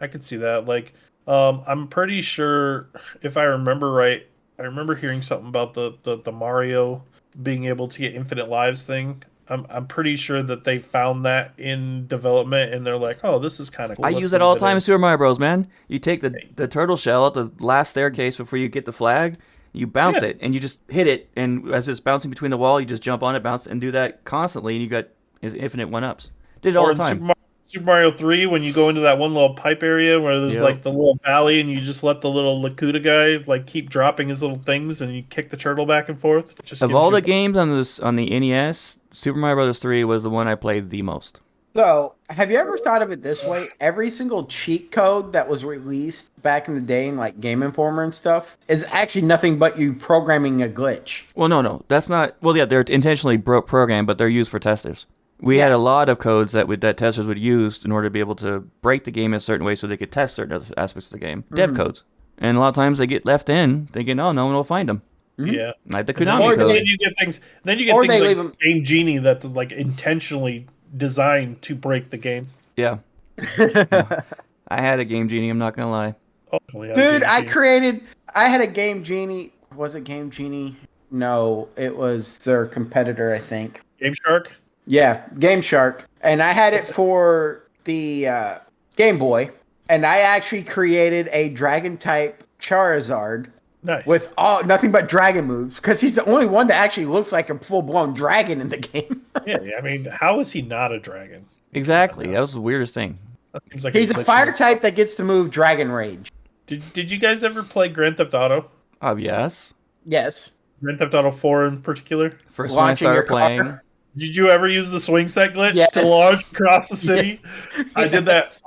I could see that. Like, I'm pretty sure if I remember right, I remember hearing something about the Mario being able to get infinite lives thing. I'm pretty sure that they found that in development and they're like, oh, this is kind of cool. I Let's use that leave all it the time in." in Super Mario Bros, man. You take the turtle shell at the last staircase before you get the flag, you bounce Yeah. it, and you just hit it, and as it's bouncing between the wall, you just jump on it, bounce, and do that constantly, and you got infinite one-ups. Did it all Or the in time. Super Mario 3, when you go into that one little pipe area where there's Yep. like the little valley and you just let the little Lakuta guy like keep dropping his little things and you kick the turtle back and forth. It just Of gives all you- the games on the NES, Super Mario Bros. 3 was the one I played the most. So, have you ever thought of it this way? Every single cheat code that was released back in the day in like Game Informer and stuff is actually nothing but you programming a glitch. Well, no, that's not. Well, yeah, they're intentionally programmed, but they're used for testers. We had Yeah. a lot of codes that testers would use in order to be able to break the game in a certain way, so they could test certain other aspects of the game. Dev codes, and a lot of times they get left in, thinking, "Oh, no one will find them." Yeah. Like the And then, Konami Or code. then you get things. Then you get Or things they like leave 'em- Game Genie that's like intentionally designed to break the game. Yeah, I had a Game Genie. I'm not gonna lie. Hopefully, Dude, I had a Game Genie. Was it Game Genie? No, it was their competitor, I think. Game Shark. Yeah, Game Shark. And I had it for the Game Boy. And I actually created a dragon type Charizard Nice. with nothing but dragon moves because he's the only one that actually looks like a full blown dragon in the game. Yeah, I mean, how is he not a dragon? Exactly. That was the weirdest thing. That seems like He's a glitch fire in- type that gets to move Dragon Rage. Did you guys ever play Grand Theft Auto? Yes. Yes. Grand Theft Auto 4 in particular? First one I Launching your started playing. car. Did you ever use the swing set glitch Yes. to launch across the city? I did that.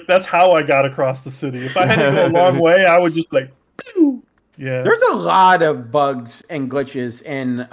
That's how I got across the city. If I had to go a long way, I would just like, pew! Yeah. There's a lot of bugs and glitches in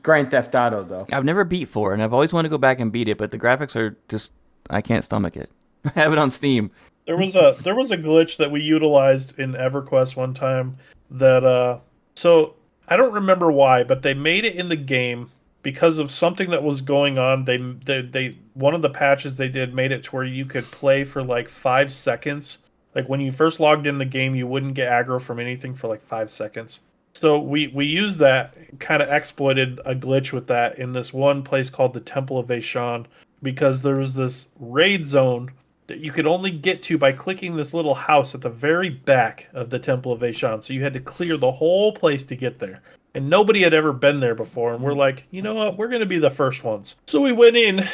Grand Theft Auto, though. I've never beat 4, and I've always wanted to go back and beat it, but the graphics are just, I can't stomach it. I have it on Steam. There was a glitch that we utilized in EverQuest one time that so I don't remember why, but they made it in the game because of something that was going on. They one of the patches they did made it to where you could play for like 5 seconds. Like when you first logged in the game, you wouldn't get aggro from anything for like 5 seconds. So we used that, kind of exploited a glitch with that in this one place called the Temple of Aishan, because there was this raid zone that you could only get to by clicking this little house at the very back of the Temple of Aishan. So you had to clear the whole place to get there. And nobody had ever been there before. And we're like, you know what? We're going to be the first ones. So we went in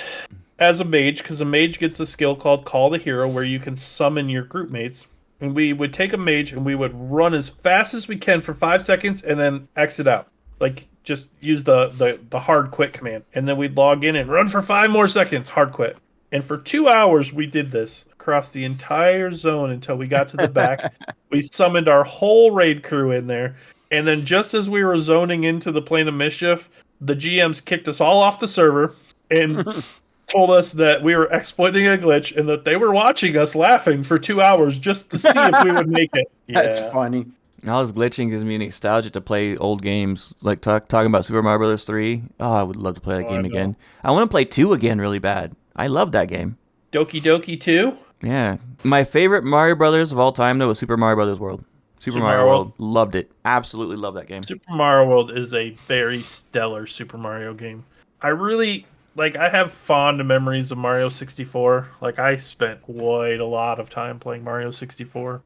as a mage, because a mage gets a skill called Call the Hero, where you can summon your group mates. And we would take a mage and we would run as fast as we can for 5 seconds and then exit out. Like, just use the hard quit command. And then we'd log in and run for 5 more seconds, hard quit. And for 2 hours, we did this across the entire zone until we got to the back. We summoned our whole raid crew in there. And then just as we were zoning into the plane of mischief, the GMs kicked us all off the server and told us that we were exploiting a glitch and that they were watching us laughing for 2 hours just to see if we would make it. That's Yeah. funny. All this glitching gives me nostalgia to play old games, like talking about Super Mario Bros. 3. Oh, I would love to play that Oh, game I know. again. I want to play 2 again really bad. I love that game. Doki Doki 2? Yeah. My favorite Mario Brothers of all time, though, was Super Mario Brothers World. Super Mario World. Loved it. Absolutely love that game. Super Mario World is a very stellar Super Mario game. I really, I have fond memories of Mario 64. Like, I spent quite a lot of time playing Mario 64.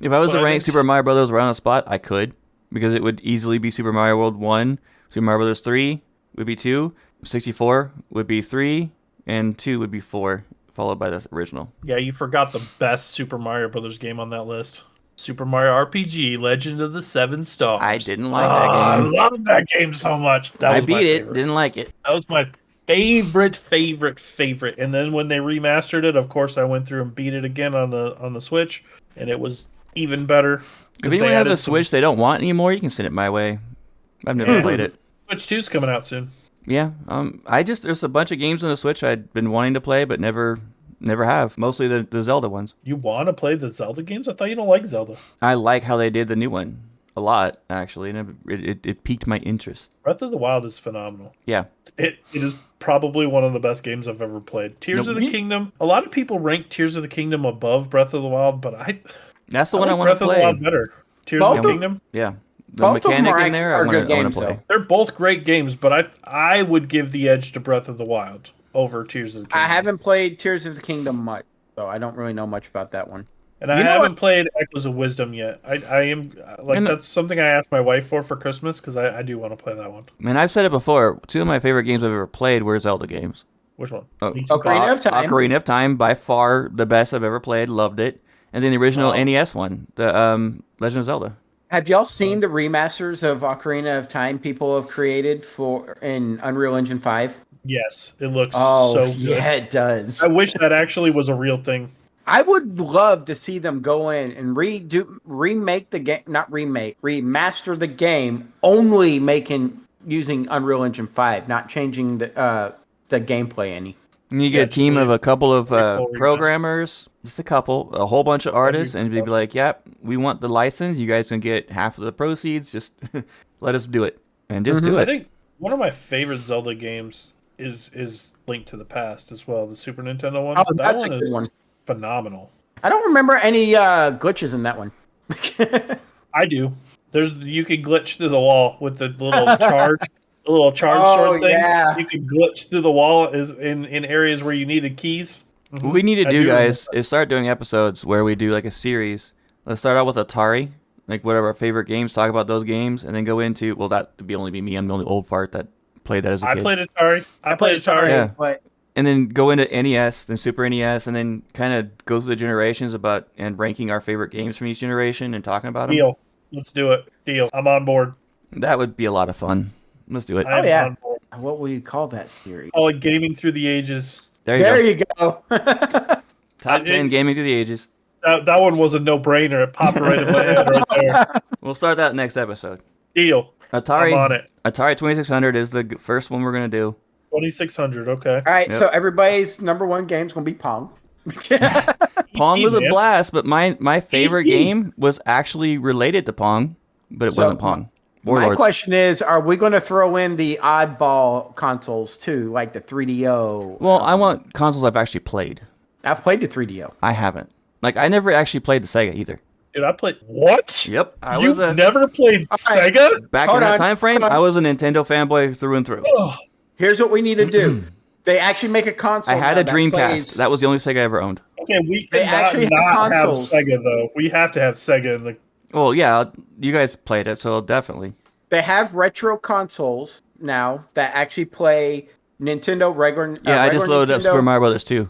If I was But to I rank think- Super Mario Brothers around a spot, I could. Because it would easily be Super Mario World 1. Super Mario Brothers 3 would be 2. 64 would be 3. And 2 would be 4. Followed by the original. Yeah, you forgot the best Super Mario Brothers game on that list. Super Mario RPG, Legend of the Seven Stars. I didn't like that game. I love that game so much. That I was my beat it. favorite. Didn't like it. That was my favorite. And then when they remastered it, of course, I went through and beat it again on the Switch, and it was even better. If anyone has a Switch they don't want anymore, you can send it my way. I've never played it. Switch 2's coming out soon. Yeah. There's a bunch of games on the Switch I'd been wanting to play, but never have. Mostly the Zelda ones. You want to play the Zelda games? I thought you don't like Zelda. I like how they did the new one a lot, actually, and it piqued my interest. Breath of the Wild is phenomenal. Yeah. It is probably one of the best games I've ever played. Tears of the Kingdom. A lot of people rank Tears of the Kingdom above Breath of the Wild, but That's the one I like want to Breath of the play. Wild better. Tears Both of the of- Kingdom. Yeah. The Both of them mechanic are in there, I are want good to games, play. though. They're both great games, but I would give the edge to Breath of the Wild over Tears of the Kingdom. I haven't played Tears of the Kingdom much, so I don't really know much about that one. And I You know haven't what? played Echoes of Wisdom yet. I am And- that's something I asked my wife for Christmas because I do want to play that one. And I've said it before, 2 of my favorite games I've ever played were Zelda games. Which one? Oh, Link to the Ocarina Past? of Time. Ocarina of Time, by far the best I've ever played. Loved it. And then the original Oh. NES one, the Legend of Zelda. Have y'all seen the remasters of Ocarina of Time people have created in Unreal Engine 5? Yes, it looks Oh, so good. yeah, it does. I wish that actually was a real thing. I would love to see them go in and remake the game, remaster the game, only using Unreal Engine 5, not changing the gameplay any. And you Yeah, get a just team of leave a couple of full remaster. programmers, just a couple, a whole bunch of artists, and they'd be awesome. like, "Yep, we want the license. You guys can get half of the proceeds. Just let us do it, and just do I it." think one of my favorite Zelda games is Link to the Past as well, the Super Nintendo one. Oh, That that's one a is good one. phenomenal. I don't remember any glitches in that one. I do. You can glitch through the wall with the little charge, the little charge Oh, sword thing. yeah. You can glitch through the wall is in areas where you needed keys. What we need to I do, do guys, is start doing episodes where we do like a series. Let's start out with Atari, like what are our favorite games, talk about those games, and then go into, well, that would be only be me. I'm the only old fart that played that as a I kid. played Atari. I played Atari. Yeah. But And then go into NES, then Super NES, and then kind of go through the generations about and ranking our favorite games from each generation and talking about them. Deal. Let's do it. Deal. I'm on board. That would be a lot of fun. Let's do it. I am yeah. on board. what will you call that series? Call it Gaming Through the Ages. There you There go. you go. Top 10 gaming through the ages. That one was a no-brainer. It popped right in my head right there. We'll start that next episode. Deal. Atari. I'm on it. Atari 2600 is the first one we're gonna do. 2600. Okay. All right, Yep. so everybody's number one game is going to be Pong. Pong was a man. blast, but my favorite E.T. game was actually related to Pong, but it So, wasn't Pong. My Warlords. question is, are we going to throw in the oddball consoles too, like the 3DO? Well, I want consoles I've actually played. I've played the 3DO. I haven't. Like, I never actually played the Sega either. Dude, I played. What? Yep. I You've was never played right. Sega? back Hold in that on, time frame, hold on. I was a Nintendo fanboy through and through. Ugh. Here's what we need to do. They actually make a console. I had now a that Dreamcast. plays- That was the only Sega I ever owned. Okay, we They cannot actually have not have consoles. Sega though. We have to have Sega in the. Well, yeah, you guys played it, so definitely. They have retro consoles now that actually play Nintendo regular. Yeah, I just regular loaded up Nintendo. Super Mario Brothers 2.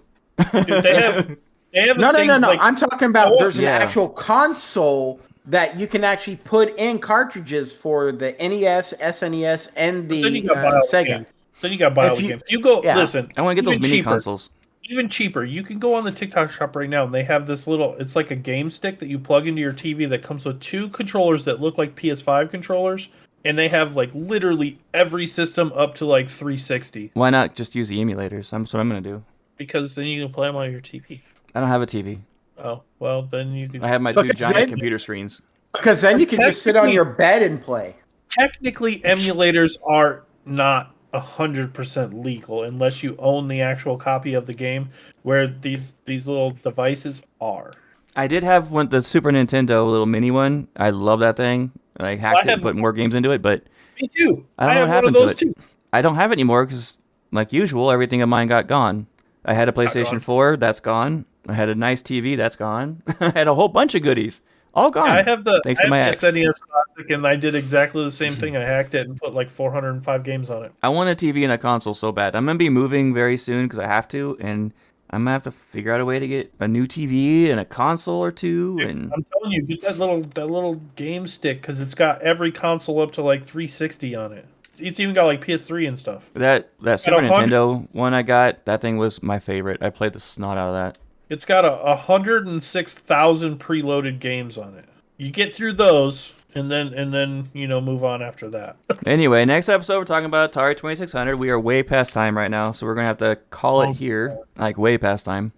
Dude, they have. They have. No. Like, I'm talking about there's an Yeah. actual console that you can actually put in cartridges for the NES, SNES, and Then you the got buy all the Sega. games. Then you got to buy all If the you- games. You go yeah. listen. I want to get those even mini cheaper. consoles. Even cheaper. You can go on the TikTok shop right now, and they have this little. It's like a game stick that you plug into your TV that comes with two controllers that look like PS5 controllers, and they have like literally every system up to like 360. Why not just use the emulators? That's what I'm going to do. Because then you can play them on your TV. I don't have a TV. Oh well, then you can. I have my two Okay, giant then- computer screens. Because then you can just sit on Technically- your bed and play. Technically, emulators are not 100% legal unless you own the actual copy of the game. Where these little devices are. I did have the Super Nintendo little mini one. I love that thing. I hacked it and put more games into it, but Me too. I don't know have what happened one to of it. those too. I don't have it anymore because, like usual, everything of mine got gone. I had a PlayStation gone. 4, that's gone. I had a nice TV, that's gone. I had a whole bunch of goodies, all gone. I have the Thanks to my ex. SNES Classic, and I did exactly the same thing. I hacked it and put like 405 games on it. I want a TV and a console so bad. I'm gonna be moving very soon because I have to, and I'm gonna have to figure out a way to get a new TV and a console or two. And I'm telling you, get that little game stick because it's got every console up to like 360 on it. It's even got like PS3 and stuff. that Super 100 Nintendo one I got, that thing was my favorite. I played the snot out of that. It's got 106,000 preloaded games on it. You get through those, and then move on after that. Anyway, next episode we're talking about Atari 2600. We are way past time right now, so we're gonna have to call it here, like way past time.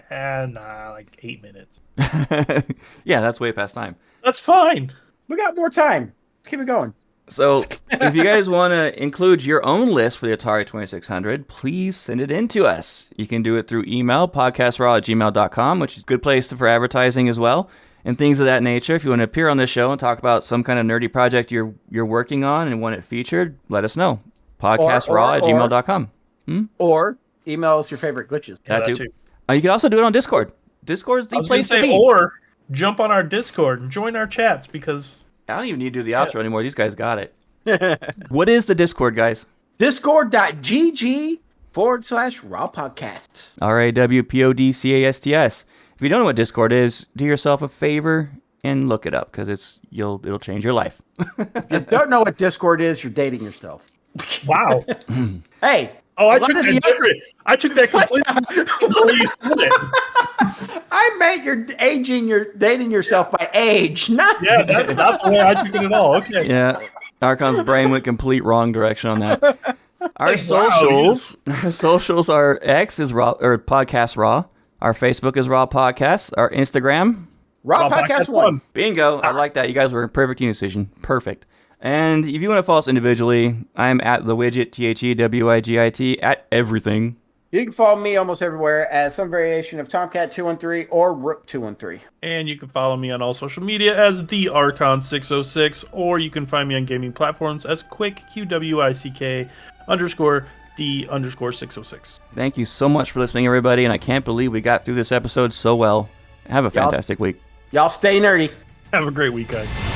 Nah, like 8 minutes. Yeah, that's way past time. That's fine. We got more time. Let's keep it going. So, if you guys want to include your own list for the Atari 2600, please send it in to us. You can do it through email, podcastraw@gmail.com, which is a good place for advertising as well, and things of that nature. If you want to appear on this show and talk about some kind of nerdy project you're working on and want it featured, let us know. Podcastraw@gmail.com. Or email us your favorite glitches. That too. You can also do it on Discord. Discord's I the was gonna place to say, be. or jump on our Discord and join our chats because I don't even need to do the outro anymore. These guys got it. What is the Discord, guys? Discord.gg/Raw Podcasts. RAWPODCASTS. If you don't know what Discord is, do yourself a favor and look it up because it'll change your life. If you don't know what Discord is, you're dating yourself. wow. Hey, Oh, I took that different. I took that completely. I meant you're dating yourself by age, not. Yeah, that's not the way I took it at all. Okay. Yeah, Archon's brain went complete wrong direction on that. Our socials, our socials are X is Raw or Podcast Raw. Our Facebook is Raw Podcast. Our Instagram, Raw Podcast 1. Bingo! I like that. You guys were in perfect unison. Perfect. And if you want to follow us individually, I'm at the widget THEWIGIT at everything. You can follow me almost everywhere as some variation of Tomcat213 or Rook213. And you can follow me on all social media as the Archon606, or you can find me on gaming platforms as Quick QWICK _ the 606. Thank you so much for listening, everybody, and I can't believe we got through this episode so well. Have a fantastic week. Y'all stay nerdy. Have a great week, guys.